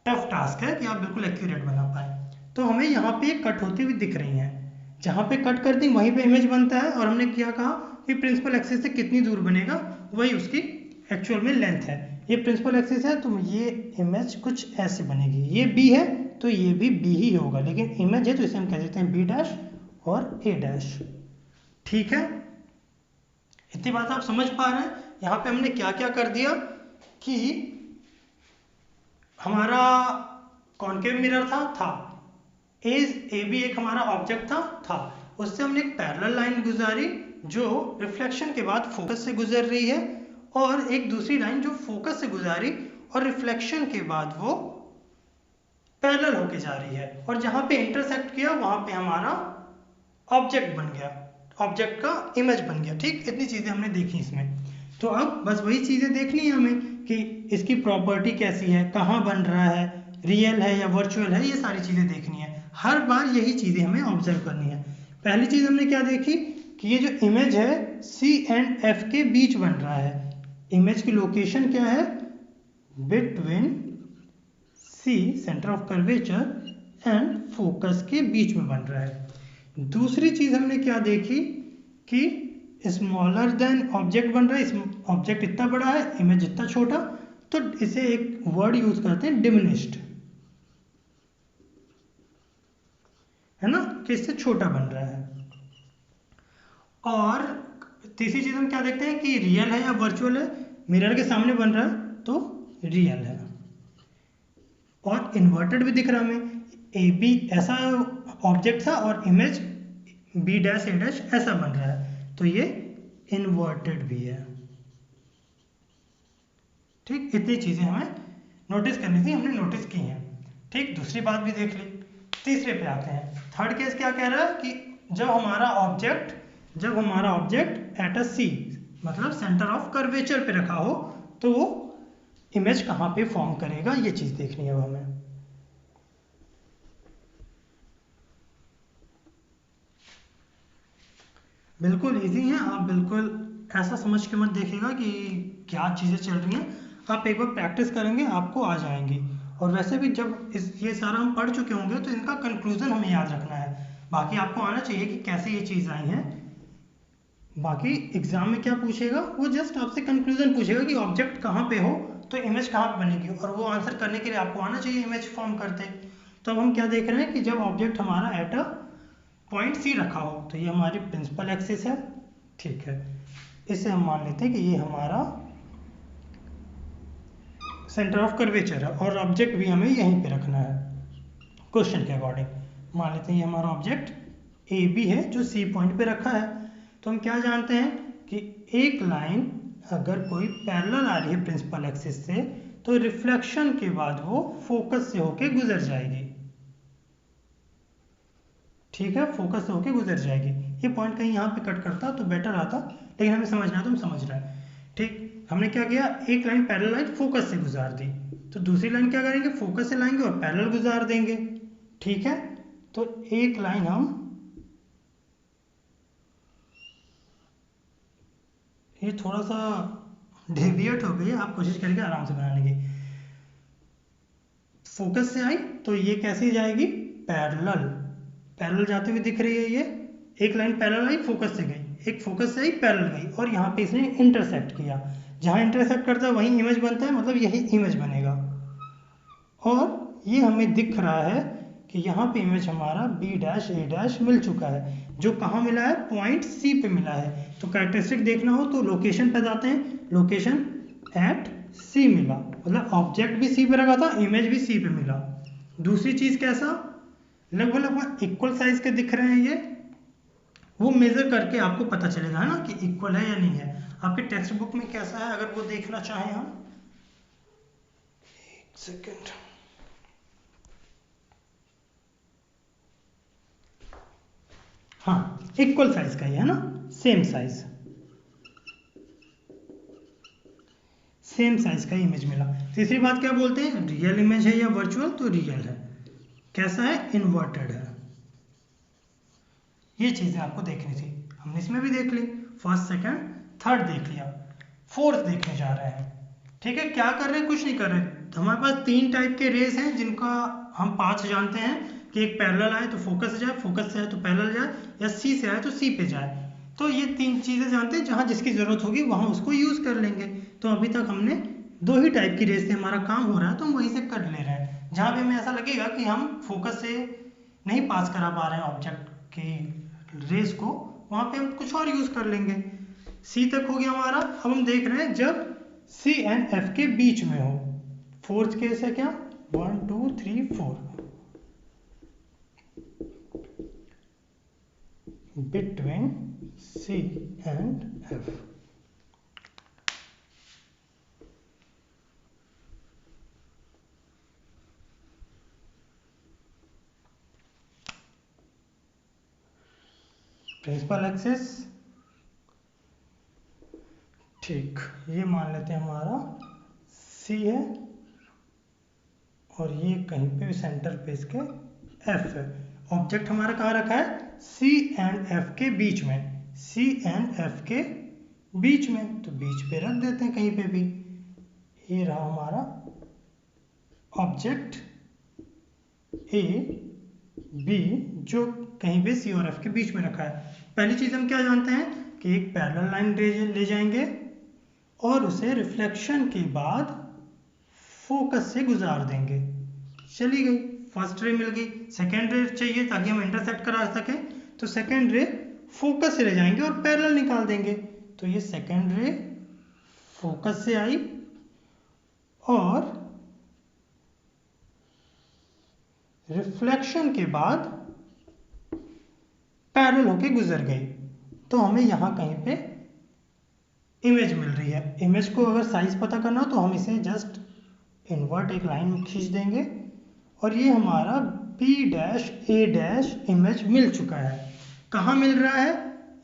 Speaker 1: टफ टास्क है कि आप बिल्कुल एक्यूरेट बना पाए। तो हमें यहाँ पे कट होती हुई दिख रही हैं, जहाँ पे कट करती वहीं पे इमेज बनता है। और हमने क्या कहा कि प्रिंसिपल एक्सिस से कितनी दूर बनेगा वही उसकी एक्चुअल में लेंथ है। ये प्रिंसिपल एक्सिस है तो ये इमेज कुछ ऐसी बनेगी, ये बी है तो ये भी बी ही होगा, लेकिन इमेज है तो इसे हम कह देते हैं बी डैश और ए डैश। ठीक है, इतनी बात आप समझ पा रहे हैं। यहाँ पे हमने क्या क्या कर दिया कि हमारा कॉनकेव मिरर था ए बी एक हमारा ऑब्जेक्ट था, उससे हमने एक पैरेलल लाइन गुजारी जो रिफ्लेक्शन के बाद फोकस से गुजर रही है, और एक दूसरी लाइन जो फोकस से गुजारी और रिफ्लेक्शन के बाद वो पैरेलल होके जा रही है, और जहां पे इंटरसेक्ट किया वहां पे हमारा ऑब्जेक्ट बन गया, ऑब्जेक्ट का इमेज बन गया। ठीक, इतनी चीजें हमने देखी इसमें। तो अब बस वही चीजें देखनी है हमें कि इसकी प्रॉपर्टी कैसी है, कहाँ बन रहा है, रियल है या वर्चुअल है, ये सारी चीजें देखनी है। हर बार यही चीजें हमें ऑब्जर्व करनी है। पहली चीज हमने क्या देखी कि ये जो इमेज है सी एंड एफ के बीच बन रहा है। इमेज की लोकेशन क्या है, between C centre of curvature and focus के बीच में बन रहा है। दूसरी चीज हमने क्या देखी कि स्मॉलर देन ऑब्जेक्ट बन रहा है, ऑब्जेक्ट इतना बड़ा है इमेज इतना छोटा, तो इसे एक वर्ड यूज करते हैं डिमिनिश्ड, है ना, कि इससे छोटा बन रहा है। और तीसरी चीज हम क्या देखते हैं कि रियल है या वर्चुअल है, मिरर के सामने बन रहा है तो रियल है, और इन्वर्टेड भी दिख रहा है हमें, ए बी ऐसा ऑब्जेक्ट था और इमेज बी डैश ए डैश ऐसा बन रहा है, तो ये इन्वर्टेड भी है। ठीक, इतनी चीजें हमें नोटिस करनी थी, हमने नोटिस की हैं। ठीक, दूसरी बात भी देख ली। तीसरे पे आते हैं। थर्ड केस क्या कह रहा है कि जब हमारा ऑब्जेक्ट एट अ सी मतलब सेंटर ऑफ कर्वेचर पे रखा हो तो वो इमेज कहाँ पे फॉर्म करेगा, ये चीज देखनी है हमें। बिल्कुल इजी है, आप बिल्कुल ऐसा समझ के मत देखिएगा कि क्या चीज़ें चल रही हैं, आप एक बार प्रैक्टिस करेंगे आपको आ जाएंगी। और वैसे भी जब ये सारा हम पढ़ चुके होंगे तो इनका कंक्लूजन हमें याद रखना है, बाकी आपको आना चाहिए कि कैसे ये चीज़ आई है। बाकी एग्जाम में क्या पूछेगा, वो जस्ट आपसे कंक्लूजन पूछेगा कि ऑब्जेक्ट कहाँ पे हो तो इमेज कहाँ पे बनेगी, और वो आंसर करने के लिए आपको आना चाहिए इमेज फॉर्म करते। तो अब हम क्या देख रहे हैं कि जब ऑब्जेक्ट हमारा एट अ पॉइंट सी रखा हो तो ये हमारी प्रिंसिपल एक्सिस है। ठीक है, इसे हम मान लेते हैं कि ये हमारा सेंटर ऑफ कर्वेचर है और ऑब्जेक्ट भी हमें यहीं पे रखना है क्वेश्चन के अकॉर्डिंग। मान लेते हैं ये हमारा ऑब्जेक्ट ए बी है जो सी पॉइंट पे रखा है। तो हम क्या जानते हैं कि एक लाइन अगर कोई पैरेलल आ रही है प्रिंसिपल एक्सिस से तो रिफ्लेक्शन के बाद वो फोकस से होके गुजर जाएगी। ठीक है, फोकस से होके गुजर जाएगी। ये पॉइंट कहीं यहाँ पे कट करता तो बेटर आता, लेकिन हमें समझना है तो हम समझ रहे हैं। ठीक, हमने क्या किया, एक लाइन पैरेलल लाइन फोकस से गुजार दी, तो दूसरी लाइन क्या करेंगे, फोकस से लाएंगे और पैरेलल गुजार देंगे। ठीक है, तो एक लाइन हम ये थोड़ा सा डेविएट हो गई है, आप कोशिश करिएगा आराम से बनाने की। फोकस से आई तो ये कैसे जाएगी, पैरेलल, पैरेलल जाते हुए दिख रही है। ये एक लाइन पैरेलल आई फोकस से गई, एक फोकस से आई पैरेलल गई, और यहाँ पे इसने इंटरसेक्ट किया। जहाँ इंटरसेक्ट करता है वहीं इमेज बनता है, मतलब यही इमेज बनेगा। और ये हमें दिख रहा है कि यहाँ पे इमेज हमारा B डैश A डैश मिल चुका है, जो कहाँ मिला है, पॉइंट C पे मिला है। तो कैरेक्टरिस्टिक देखना हो तो लोकेशन पे जाते हैं, लोकेशन एट C मिला, मतलब ऑब्जेक्ट भी C पे रखा था, इमेज भी C पे मिला। दूसरी चीज़ कैसा, लगभग लगभग इक्वल साइज के दिख रहे हैं ये, वो मेजर करके आपको पता चलेगा है ना कि इक्वल है या नहीं है। आपके टेक्स्ट बुक में कैसा है अगर वो देखना चाहें हम, एक सेकेंड, हाँ इक्वल साइज का ही है ना, सेम साइज, सेम साइज का इमेज मिला। तीसरी बात क्या बोलते हैं, रियल इमेज है या वर्चुअल, तो रियल है। कैसा है, इन्वर्टेड है। ये चीजें आपको देखनी थी, हमने इसमें भी देख ली, फर्स्ट सेकंड थर्ड देख लिया, फोर्थ देखने जा रहे हैं। ठीक है, क्या कर रहे हैं, कुछ नहीं कर रहे, हमारे पास 3 टाइप के रेज हैं जिनका हम पाथ जानते हैं कि एक पैरेलल आए तो फोकस जाए, फोकस से आए तो पैरेलल जाए, या सी से आए तो सी पे जाए। तो ये 3 चीजें जानते हैं, जहां जिसकी जरूरत होगी वहां उसको यूज कर लेंगे। तो अभी तक हमने 2 ही टाइप की रेज से हमारा काम हो रहा है, तो हम वहीं से कर ले रहे हैं। जहां भी हमें ऐसा लगेगा कि हम फोकस से नहीं पास करा पा रहे हैं ऑब्जेक्ट की रेस को, वहां पे हम कुछ और यूज कर लेंगे। सी तक हो गया हमारा। अब हम देख रहे हैं जब सी एंड एफ के बीच में हो, फोर्थ केस है क्या, 1 2 3 4, between C and F. Principal axis, ठीक, ये मान लेते हैं हमारा सी है, और ये कहीं पे भी सेंटर पे इसके एफ है। ऑब्जेक्ट हमारा कहाँ रखा है, सी एंड एफ के बीच में, सी एंड एफ के बीच में, तो बीच पे रख देते हैं कहीं पे भी। ये रहा हमारा ऑब्जेक्ट ए बी, जो कहीं पे सी और एफ के बीच में रखा है। पहली चीज हम क्या जानते हैं कि एक पैरेलल लाइन ले जाएंगे और उसे रिफ्लेक्शन के बाद फोकस से गुजार देंगे, चली गई, फर्स्ट रे मिल गई। सेकेंड रे चाहिए ताकि हम इंटरसेक्ट करा सकें, तो सेकेंड रे फोकस से ले जाएंगे और पैरेलल निकाल देंगे। तो ये सेकेंड रे फोकस से आई और रिफ्लेक्शन के बाद पैरेलल होके गुजर गई, तो हमें यहां कहीं पे इमेज मिल रही है। इमेज को अगर साइज पता करना हो तो हम इसे जस्ट इन्वर्ट एक लाइन खींच देंगे, और ये हमारा B dash A dash image मिल चुका है। कहाँ मिल रहा है,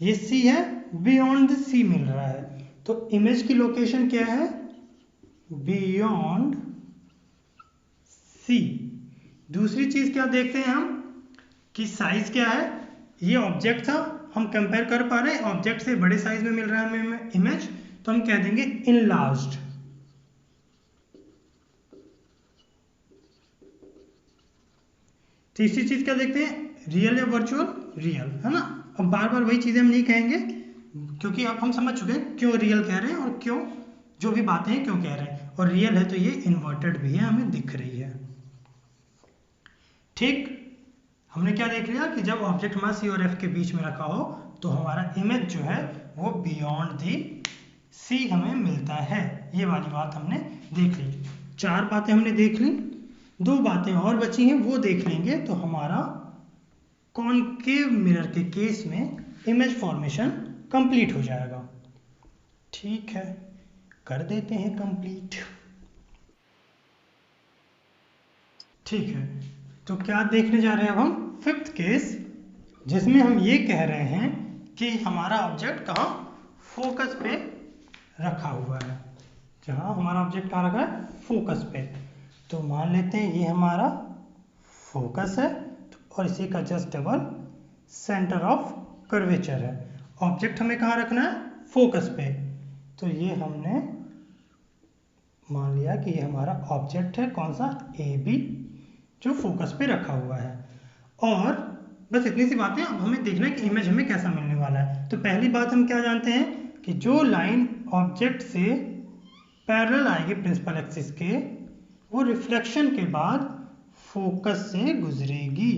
Speaker 1: ये C है, बियॉन्ड C मिल रहा है। तो इमेज की लोकेशन क्या है, बियॉन्ड C। दूसरी चीज क्या देखते हैं हम कि साइज क्या है, ये ऑब्जेक्ट था, हम कंपेयर कर पा रहे हैं, ऑब्जेक्ट से बड़े साइज में मिल रहा है हमें इमेज, तो हम कह देंगे इनलार्ज्ड। तीसरी चीज क्या देखते हैं, रियल या वर्चुअल, रियल है ना। अब बार बार वही चीजें हम नहीं कहेंगे, क्योंकि अब हम समझ चुके हैं क्यों रियल कह रहे हैं और क्यों जो भी बातें हैं क्यों कह रहे हैं। और रियल है तो ये इन्वर्टेड भी है, हमें दिख रही है। ठीक, हमने क्या देख लिया कि जब ऑब्जेक्ट हमारा सी और एफ के बीच में रखा हो तो हमारा इमेज जो है वो बियॉन्ड दी सी हमें मिलता है। ये वाली बात हमने देख ली। 4 बातें हमने देख ली, 2 बातें और बची हैं, वो देख लेंगे तो हमारा कॉनकेव मिरर के केस में इमेज फॉर्मेशन कंप्लीट हो जाएगा। ठीक है, कर देते हैं कंप्लीट। ठीक है, तो क्या देखने जा रहे हैं अब हम, 5th केस, जिसमें हम ये कह रहे हैं कि हमारा ऑब्जेक्ट कहाँ, फोकस पे रखा हुआ है। जहाँ हमारा ऑब्जेक्ट कहाँ रखा है, फोकस पे। तो मान लेते हैं ये हमारा फोकस है और इसी का just double centre of curvature है। ऑब्जेक्ट हमें कहाँ रखना है, फोकस पे। तो ये हमने मान लिया कि ये हमारा ऑब्जेक्ट है, कौन सा, ए बी, जो फोकस पे रखा हुआ है। और बस इतनी सी बातें, अब हमें देखना है कि इमेज हमें कैसा मिलने वाला है। तो पहली बात हम क्या जानते हैं कि जो लाइन ऑब्जेक्ट से पैरेलल आएगी प्रिंसिपल एक्सिस के, वो रिफ्लेक्शन के बाद फोकस से गुजरेगी,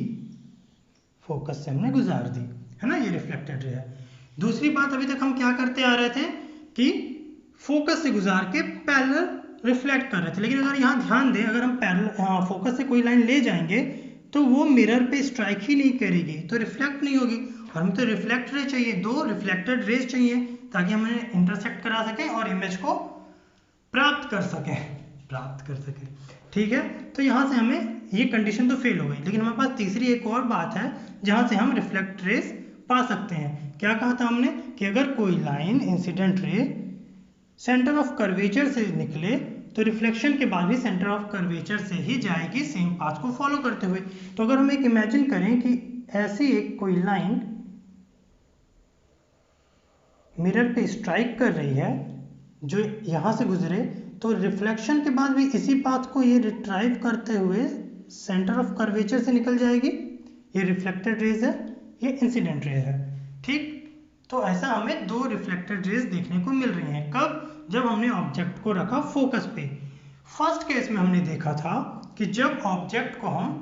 Speaker 1: फोकस से हमने गुजार दी, है ना, ये रिफ्लेक्टेड रे है। दूसरी बात, अभी तक हम क्या करते आ रहे थे कि फोकस से गुजार के पैरेलल रिफ्लेक्ट कर रहे थे, लेकिन अगर यहाँ ध्यान दें, अगर हम पैरेलल फोकस से कोई लाइन ले जाएंगे तो वो मिरर पे स्ट्राइक ही नहीं करेगी, तो रिफ्लेक्ट नहीं होगी। और हमें तो रिफ्लेक्ट रे चाहिए, दो रिफ्लेक्टेड रेज चाहिए ताकि हम इन्हें इंटरसेक्ट करा सकें और इमेज को प्राप्त कर सकें। ठीक है, तो यहाँ से हमें ये कंडीशन तो फेल हो गई, लेकिन हमारे पास तीसरी एक और बात है जहाँ से हम रिफ्लेक्ट रेज पा सकते हैं। क्या कहा था हमने कि अगर कोई line incident ray centre of curvature से निकले तो रिफ्लेक्शन के बाद भी सेंटर ऑफ कर्वेचर से ही जाएगी, सेम पाथ को फॉलो करते हुए। तो अगर हम एक इमेजिन करें कि ऐसी एक कोई लाइन मिरर पे स्ट्राइक कर रही है जो यहाँ से गुजरे, तो रिफ्लेक्शन के बाद भी इसी पाथ को ये रिट्राइव करते हुए सेंटर ऑफ कर्वेचर से निकल जाएगी। ये रिफ्लेक्टेड रेज है, ये इंसिडेंट रेज है। ठीक, तो ऐसा हमें दो रिफ्लेक्टेड रेज देखने को मिल रही हैं। कब? जब हमने ऑब्जेक्ट को रखा फोकस पे। फर्स्ट केस में हमने देखा था कि जब ऑब्जेक्ट को हम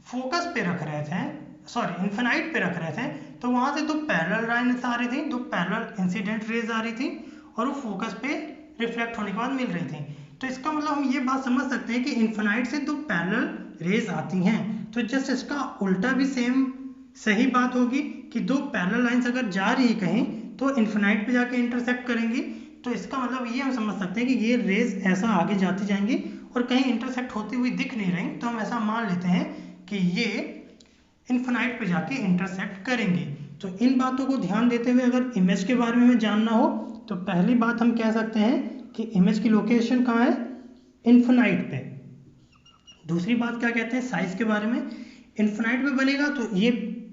Speaker 1: फोकस पे रख रहे थे, सॉरी इन्फिनाइट पे रख रहे थे, तो वहां से दो पैरेलल लाइन्स आ रही थी, दो पैरेलल इंसिडेंट रेज आ रही थी और वो फोकस पे रिफ्लेक्ट होने के बाद मिल रही थी। तो इसका मतलब हम ये बात समझ सकते हैं कि इन्फिनाइट से दो पैरेलल रेज आती हैं, तो जस्ट इसका उल्टा भी सेम सही बात होगी कि दो पैरेलल लाइंस अगर जा रही कहीं तो इन्फिनाइट पे जाके इंटरसेक्ट करेंगी। तो इसका मतलब ये हम समझ सकते हैं कि ये रेज ऐसा आगे जाती जाएंगी और कहीं इंटरसेक्ट होती हुई दिख नहीं रही, तो हम ऐसा मान लेते हैं कि ये इन्फिनाइट पे जाके इंटरसेक्ट करेंगी। तो इन बातों को ध्यान देते हुए अगर इमेज के बारे में हमें जानना हो तो पहली बात हम कह सकते हैं कि इमेज की लोकेशन कहाँ है? इन्फिनाइट पे। दूसरी बात क्या कहते हैं साइज के बारे में? इन्फिनाइट पे बनेगा तो ये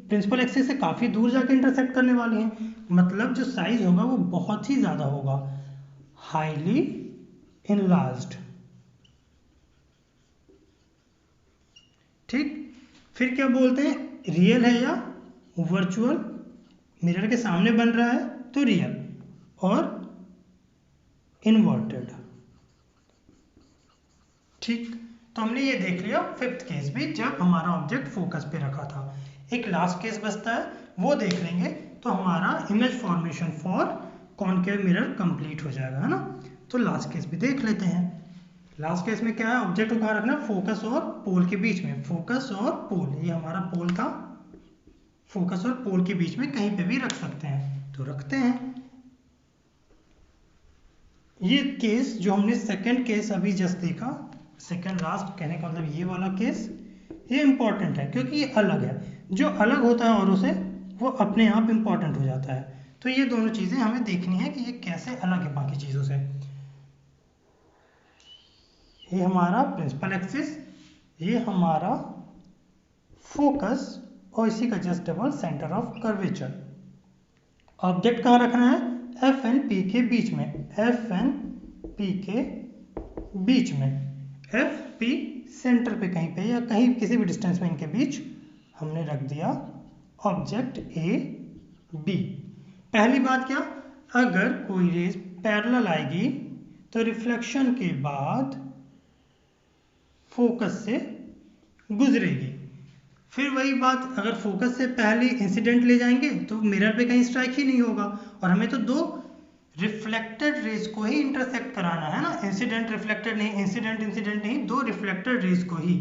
Speaker 1: प्रिंसिपल एक्सिस से काफ़ी दूर जाके इंटरसेक्ट करने वाली हैं, मतलब जो साइज होगा वो बहुत ही ज़्यादा होगा, हाईली इनलार्ज्ड। ठीक, फिर क्या बोलते हैं, रियल है या वर्चुअल? मिरर के सामने बन रहा है तो रियल, और इन्वर्टेड। ठीक, तो हमने ये देख लिया फिफ्थ केस भी, जब हमारा ऑब्जेक्ट फोकस पे रखा था। एक लास्ट केस बचता है, वो देख लेंगे तो हमारा image formation for concave mirror complete हो जाएगा, है ना। तो लास्ट केस भी देख लेते हैं। लास्ट केस में क्या है, ऑब्जेक्ट को कहाँ रखना है? फोकस और पोल के बीच में। फोकस और पोल, ये हमारा पोल था, फोकस और पोल के बीच में कहीं पे भी रख सकते हैं, तो रखते हैं। ये केस जो हमने सेकंड केस अभी जस्ट देखा, सेकंड लास्ट कहने का मतलब ये वाला केस, ये इंपॉर्टेंट है क्योंकि ये अलग है। जो अलग होता है औरों से वो अपने आप इंपॉर्टेंट हो जाता है। तो ये दोनों चीजें हमें देखनी है कि ये कैसे अलग है बाकी चीजों से। ये हमारा प्रिंसिपल एक्सिस, ये हमारा फोकस और इसी का just double centre of curvature. Object कहाँ रखना है? एफ एंड पी के बीच में, एफ एंड पी के बीच में। एफ पी सेंटर पे कहीं पे या कहीं किसी भी डिस्टेंस में इनके बीच हमने रख दिया ऑब्जेक्ट ए बी। पहली बात क्या, अगर कोई रेज पैरेलल आएगी तो रिफ्लेक्शन के बाद फोकस से गुजरेगी। फिर वही बात, अगर फोकस से पहले इंसिडेंट ले जाएंगे तो मिरर पे कहीं स्ट्राइक ही नहीं होगा, और हमें तो दो रिफ्लेक्टेड रेज को ही इंटरसेक्ट कराना है ना, इंसिडेंट रिफ्लेक्टेड नहीं, इंसिडेंट इंसिडेंट नहीं, दो रिफ्लेक्टेड रेज को ही।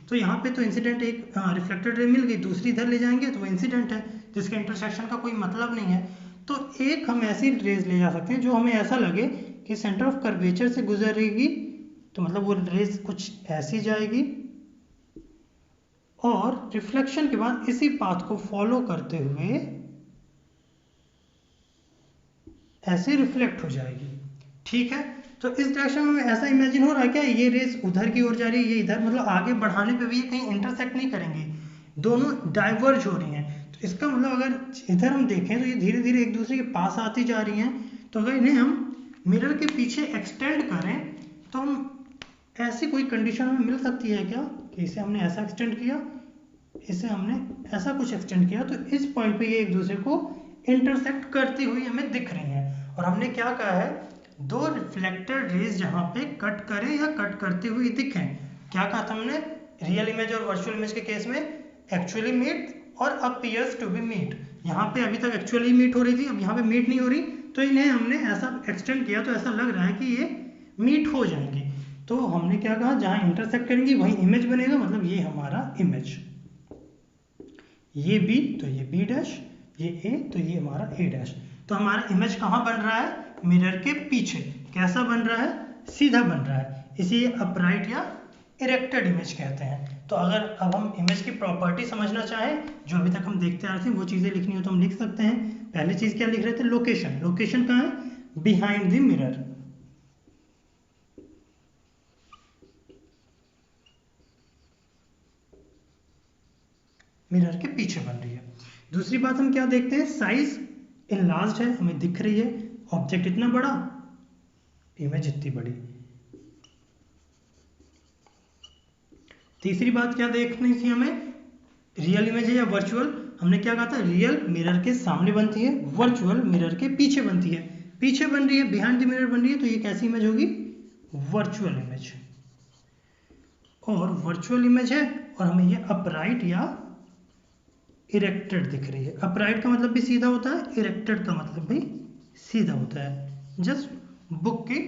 Speaker 1: तो यहाँ पे तो इंसिडेंट एक रिफ्लेक्टेड रे मिल गई, दूसरी इधर ले जाएंगे तो वो इंसिडेंट है जिसके इंटरसेक्शन का कोई मतलब नहीं है। तो एक हम ऐसी रेज ले जा सकते हैं जो हमें ऐसा लगे कि सेंटर ऑफ कर्वेचर से गुजरेगी, तो मतलब वो रेज कुछ ऐसी जाएगी और रिफ्लेक्शन के बाद इसी पाथ को फॉलो करते हुए ऐसे रिफ्लेक्ट हो जाएगी। ठीक है, तो इस डायरेक्शन में ऐसा इमेजिन हो रहा है क्या, ये रेस उधर की ओर जा रही है, ये इधर, मतलब आगे बढ़ाने पे भी ये कहीं इंटरसेक्ट नहीं करेंगी, दोनों डाइवर्ज हो रही हैं। तो इसका मतलब अगर इधर हम देखें तो ये धीरे धीरे एक दूसरे के पास आती जा रही हैं। तो अगर इन्हें हम मिरर के पीछे एक्सटेंड करें तो हम ऐसी कोई कंडीशन हमें मिल सकती है क्या कि इसे हमने ऐसा एक्सटेंड किया, इसे हमने ऐसा कुछ एक्सटेंड किया, तो इस पॉइंट पे ये एक दूसरे को इंटरसेक्ट करती हुई हमें दिख रही हैं। और हमने क्या कहा है, दो रिफ्लेक्टेड रेज जहाँ पे कट करें या कट करती हुई दिखें, क्या कहा था हमने, रियल इमेज और वर्चुअल इमेज के केस में एक्चुअली मीट और अपीयर्स टू बी मीट। यहाँ पे अभी तक एक्चुअली मीट हो रही थी, अब यहाँ पे मीट नहीं हो रही, तो इन्हें हमने ऐसा एक्सटेंड किया तो ऐसा लग रहा है कि ये मीट हो जाएंगी। तो हमने क्या कहा, जहाँ इंटरसेक्ट करेंगी वहीं इमेज बनेगा, मतलब ये हमारा इमेज, ये बी तो ये बी डैश, ये ए तो ये हमारा ए डैश। तो हमारा इमेज कहाँ बन रहा है, मिरर के पीछे। कैसा बन रहा है, सीधा बन रहा है, इसे अपराइट या इरेक्टेड इमेज कहते हैं। तो अगर अब हम इमेज की प्रॉपर्टी समझना चाहें, जो अभी तक हम देखते आ रहे थे, वो चीज़ें लिखनी हो तो हम लिख सकते हैं। पहली चीज़ क्या लिख रहे थे, लोकेशन। लोकेशन कहाँ है, बिहाइंड द मिरर, मिरर के पीछे बन रही है। दूसरी बात हम क्या देखते हैं, साइज इनलार्ज्ड है, हमें दिख रही है, ऑब्जेक्ट इतना बड़ा, इमेज इतनी बड़ी। तीसरी बात क्या देखनी थी हमें, रियल इमेज है या वर्चुअल। हमने क्या कहा था, रियल मिरर के सामने बनती है, वर्चुअल मिरर के पीछे बनती है। पीछे बन रही है, बिहाइंड द मिरर बन रही है, तो ये कैसी इमेज होगी, वर्चुअल इमेज। और वर्चुअल इमेज है और हमें ये अपराइट या इरेक्टेड दिख रही है। अपराइट का मतलब भी सीधा होता है, इरेक्टेड का मतलब भी सीधा होता है। जस्ट बुक की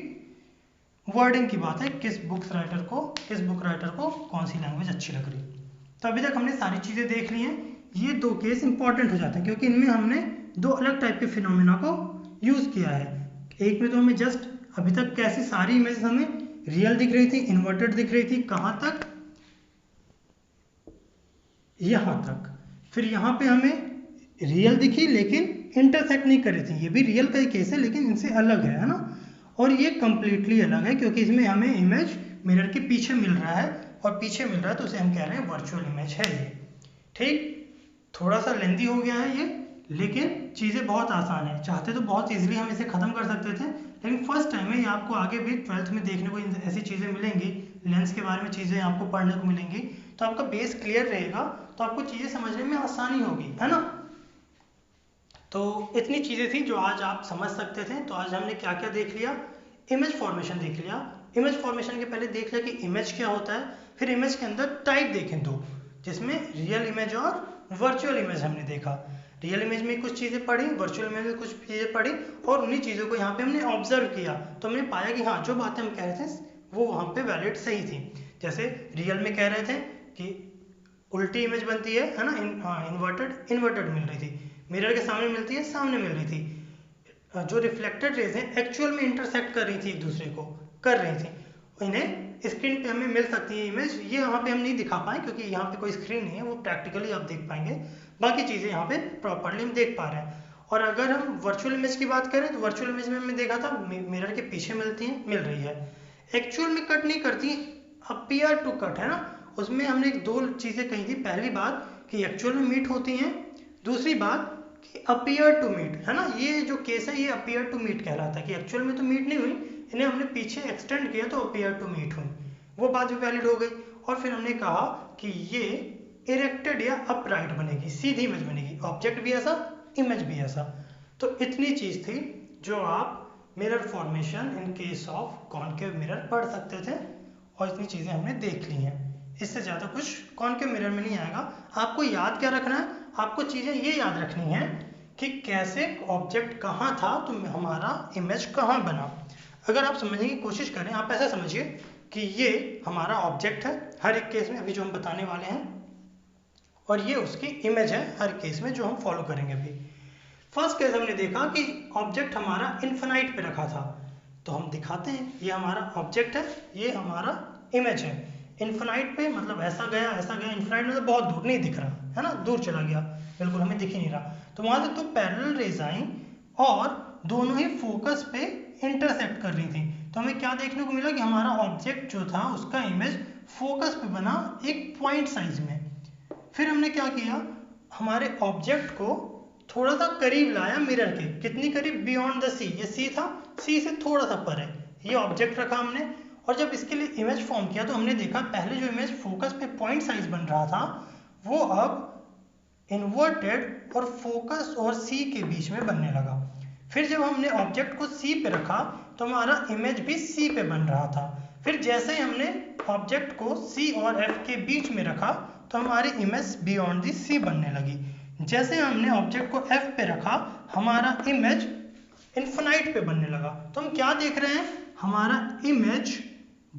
Speaker 1: वर्डिंग की बात है, किस बुक राइटर को कौन सी लैंग्वेज अच्छी लग रही है। तो अभी तक हमने सारी चीज़ें देख ली हैं। ये दो केस इंपॉर्टेंट हो जाते हैं क्योंकि इनमें हमने दो अलग टाइप के फिनोमेना को यूज़ किया है। एक में तो हमें जस्ट अभी तक कैसी सारी इमेज हमें रियल दिख रही थी, इन्वर्टेड दिख रही थी, कहाँ तक, यहाँ तक। फिर यहाँ पे हमें रियल दिखी लेकिन इंटरसेक्ट नहीं कर रही थी, ये भी रियल का ही केस है लेकिन इनसे अलग है ना। और ये कंप्लीटली अलग है क्योंकि इसमें हमें इमेज मिरर के पीछे मिल रहा है, और पीछे मिल रहा है तो उसे हम कह रहे हैं वर्चुअल इमेज है ये। ठीक, थोड़ा सा लेंदी हो गया है ये, लेकिन चीज़ें बहुत आसान है। चाहते तो बहुत ईजिली हम इसे ख़त्म कर सकते थे, लेकिन फर्स्ट टाइम है ये, आपको आगे भी 12th में देखने को ऐसी चीज़ें मिलेंगी, लेंस के बारे में चीज़ें आपको पढ़ने को मिलेंगी, तो आपका बेस क्लियर रहेगा, तो आपको चीज़ें समझने में आसानी होगी, है ना। तो इतनी चीज़ें थी जो आज आप समझ सकते थे। तो आज हमने क्या क्या देख लिया, इमेज फॉर्मेशन देख लिया। इमेज फॉर्मेशन के पहले देख लिया कि इमेज क्या होता है, फिर इमेज के अंदर टाइप देखें दो, जिसमें रियल इमेज और वर्चुअल इमेज हमने देखा। रियल इमेज में कुछ चीज़ें पढ़ी, वर्चुअल इमेज में कुछ चीज़ें पढ़ी, और उन्हीं चीज़ों को यहाँ पे हमने ऑब्जर्व किया, तो हमने पाया कि हाँ, जो बातें हम कह रहे थे वो वहाँ पे वैलिड सही थी। जैसे रियल में कह रहे थे कि उल्टी इमेज बनती है ना, इन्वर्टेड मिल रही थी, मिरर के सामने मिलती है, सामने मिल रही थी। जो रिफ्लेक्टेड रेज हैं एक्चुअल में इंटरसेक्ट कर रही थी, एक दूसरे को कर रही थी, इन्हें स्क्रीन पे हमें मिल सकती है इमेज। ये यहाँ पे हम नहीं दिखा पाए क्योंकि यहाँ पे कोई स्क्रीन नहीं है, वो प्रैक्टिकली आप देख पाएंगे, बाकी चीज़ें यहाँ पे प्रॉपरली हम देख पा रहे हैं। और अगर हम वर्चुअल इमेज की बात करें तो वर्चुअल इमेज में हमने देखा था मिरर के पीछे मिल रही है, एक्चुअल में कट नहीं करती, अपीयर टू कट है ना। उसमें हमने दो चीज़ें कही थी, पहली बात कि एक्चुअल में मीट होती हैं, दूसरी बात कि अपीयर टू मीट है ना। ये जो केस है ये अपीयर टू मीट कहलाता है कि एक्चुअल में तो मीट नहीं हुई, इन्हें हमने पीछे एक्सटेंड किया तो अपीयर टू मीट हुई, वो बात भी वैलिड हो गई। और फिर हमने कहा कि ये इरेक्टेड या अपराइट बनेगी, सीधी इमेज बनेगी, ऑब्जेक्ट भी ऐसा, इमेज भी ऐसा। तो इतनी चीज़ थी जो आप mirror formation in case of concave mirror पढ़ सकते थे, और इतनी चीज़ें हमने देख ली हैं। इससे ज़्यादा कुछ कॉनकेव मिरर में नहीं आएगा। आपको याद क्या रखना है, आपको चीज़ें ये याद रखनी है कि कैसे ऑब्जेक्ट कहाँ था तो हमारा इमेज कहाँ बना। अगर आप समझने की कोशिश करें, आप ऐसा समझिए कि ये हमारा ऑब्जेक्ट है हर एक केस में अभी जो हम बताने वाले हैं, और ये उसकी इमेज है हर केस में जो हम फॉलो करेंगे अभी। फर्स्ट केस हमने देखा कि ऑब्जेक्ट हमारा इन्फिनाइट पे रखा था, तो हम दिखाते हैं ये हमारा ऑब्जेक्ट है, ये हमारा इमेज है। इन्फिनाइट पे मतलब ऐसा गया, इन्फिनाइट मतलब बहुत दूर नहीं दिख रहा है ना, दूर चला गया, बिल्कुल हमें दिख ही नहीं रहा। तो वहां से 2 पैरेलल रेज आई और दोनों ही फोकस पे इंटरसेक्ट कर रही थी। तो हमें क्या देखने को मिला कि हमारा ऑब्जेक्ट जो था उसका इमेज फोकस पे बना एक पॉइंट साइज में। फिर हमने क्या किया, हमारे ऑब्जेक्ट को थोड़ा सा करीब लाया मिरर के, कितनी करीब, बियॉन्ड द सी। ये सी था, सी से थोड़ा सा परे ये ऑब्जेक्ट रखा हमने, और जब इसके लिए इमेज फॉर्म किया तो हमने देखा पहले जो इमेज फोकस पे पॉइंट साइज बन रहा था वो अब इन्वर्टेड और फोकस और सी के बीच में बनने लगा। फिर जब हमने ऑब्जेक्ट को सी पे रखा तो हमारा इमेज भी सी पे बन रहा था। फिर जैसे ही हमने ऑब्जेक्ट को C और F के बीच में रखा तो हमारी इमेज बियॉन्ड दी C बनने लगी। जैसे हमने ऑब्जेक्ट को F पे रखा हमारा इमेज इन्फिनाइट पे बनने लगा। तो हम क्या देख रहे हैं, हमारा इमेज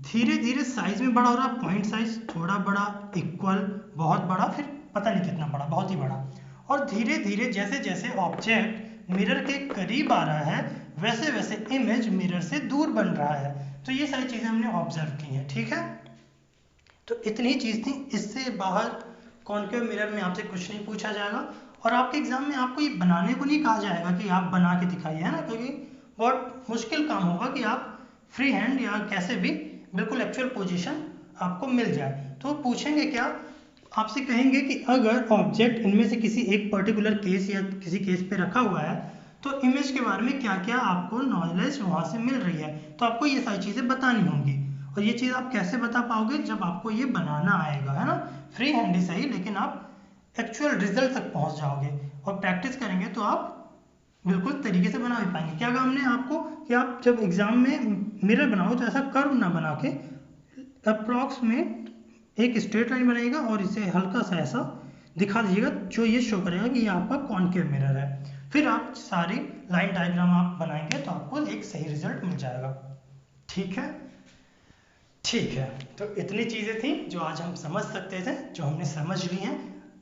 Speaker 1: धीरे धीरे साइज में बड़ा हो रहा है, पॉइंट साइज थोड़ा बड़ा, इक्वल, बहुत बड़ा, फिर पता नहीं कितना बड़ा, बहुत ही बड़ा। और धीरे धीरे जैसे जैसे ऑब्जेक्ट मिरर के करीब आ रहा है वैसे वैसे इमेज मिरर से दूर बन रहा है। तो ये सारी चीज़ें हमने ऑब्जर्व की हैं, ठीक है। तो इतनी चीज़ थी, इससे बाहर कॉन्केव मिरर में आपसे कुछ नहीं पूछा जाएगा और आपके एग्जाम में आपको ये बनाने को नहीं कहा जाएगा कि आप बना के दिखाइए, है ना, क्योंकि बहुत मुश्किल काम होगा कि आप फ्री हैंड या कैसे भी बिल्कुल एक्चुअल पोजीशन आपको मिल जाए। तो पूछेंगे क्या, आपसे कहेंगे कि अगर ऑब्जेक्ट इनमें से किसी एक पर्टिकुलर केस या किसी केस पे रखा हुआ है तो इमेज के बारे में क्या क्या आपको नॉलेज वहाँ से मिल रही है, तो आपको ये सारी चीज़ें बतानी होंगी। और ये चीज़ आप कैसे बता पाओगे, जब आपको ये बनाना आएगा, है ना, फ्री हैंड ही सही लेकिन आप एक्चुअल रिजल्ट तक पहुँच जाओगे और प्रैक्टिस करेंगे तो आप बिल्कुल तरीके से बना भी पाएंगे। क्या कहा हमने आपको कि आप जब एग्जाम में मिरर बनाओ तो ऐसा कर्व ना बना के अप्रॉक्स में एक स्ट्रेट लाइन बनाइएगा और इसे हल्का सा ऐसा दिखा दीजिएगा जो ये शो करेगा कि ये आपका कॉन्केव मिरर है। फिर आप सारी लाइन डायग्राम आप बनाएंगे तो आपको एक सही रिजल्ट मिल जाएगा, ठीक है। ठीक है, तो इतनी चीज़ें थी जो आज हम समझ सकते थे, जो हमने समझ ली हैं।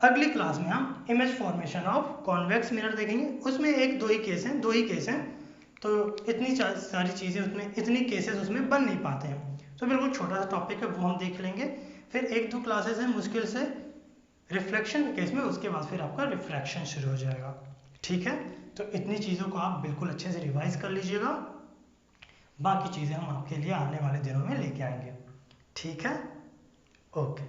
Speaker 1: अगली क्लास में हम image formation of convex mirror देखेंगे। उसमें एक दो ही केस हैं, तो इतनी सारी चीज़ें उसमें, इतनी केसेस उसमें बन नहीं पाते हैं, तो बिल्कुल छोटा सा टॉपिक है वो हम देख लेंगे। फिर एक दो क्लासेस हैं मुश्किल से रिफ्लेक्शन के केस में, उसके बाद फिर आपका रिफ्रैक्शन शुरू हो जाएगा, ठीक है। तो इतनी चीज़ों को आप बिल्कुल अच्छे से रिवाइज कर लीजिएगा, बाकी चीज़ें हम आपके लिए आने वाले दिनों में लेके आएंगे, ठीक है। ओके।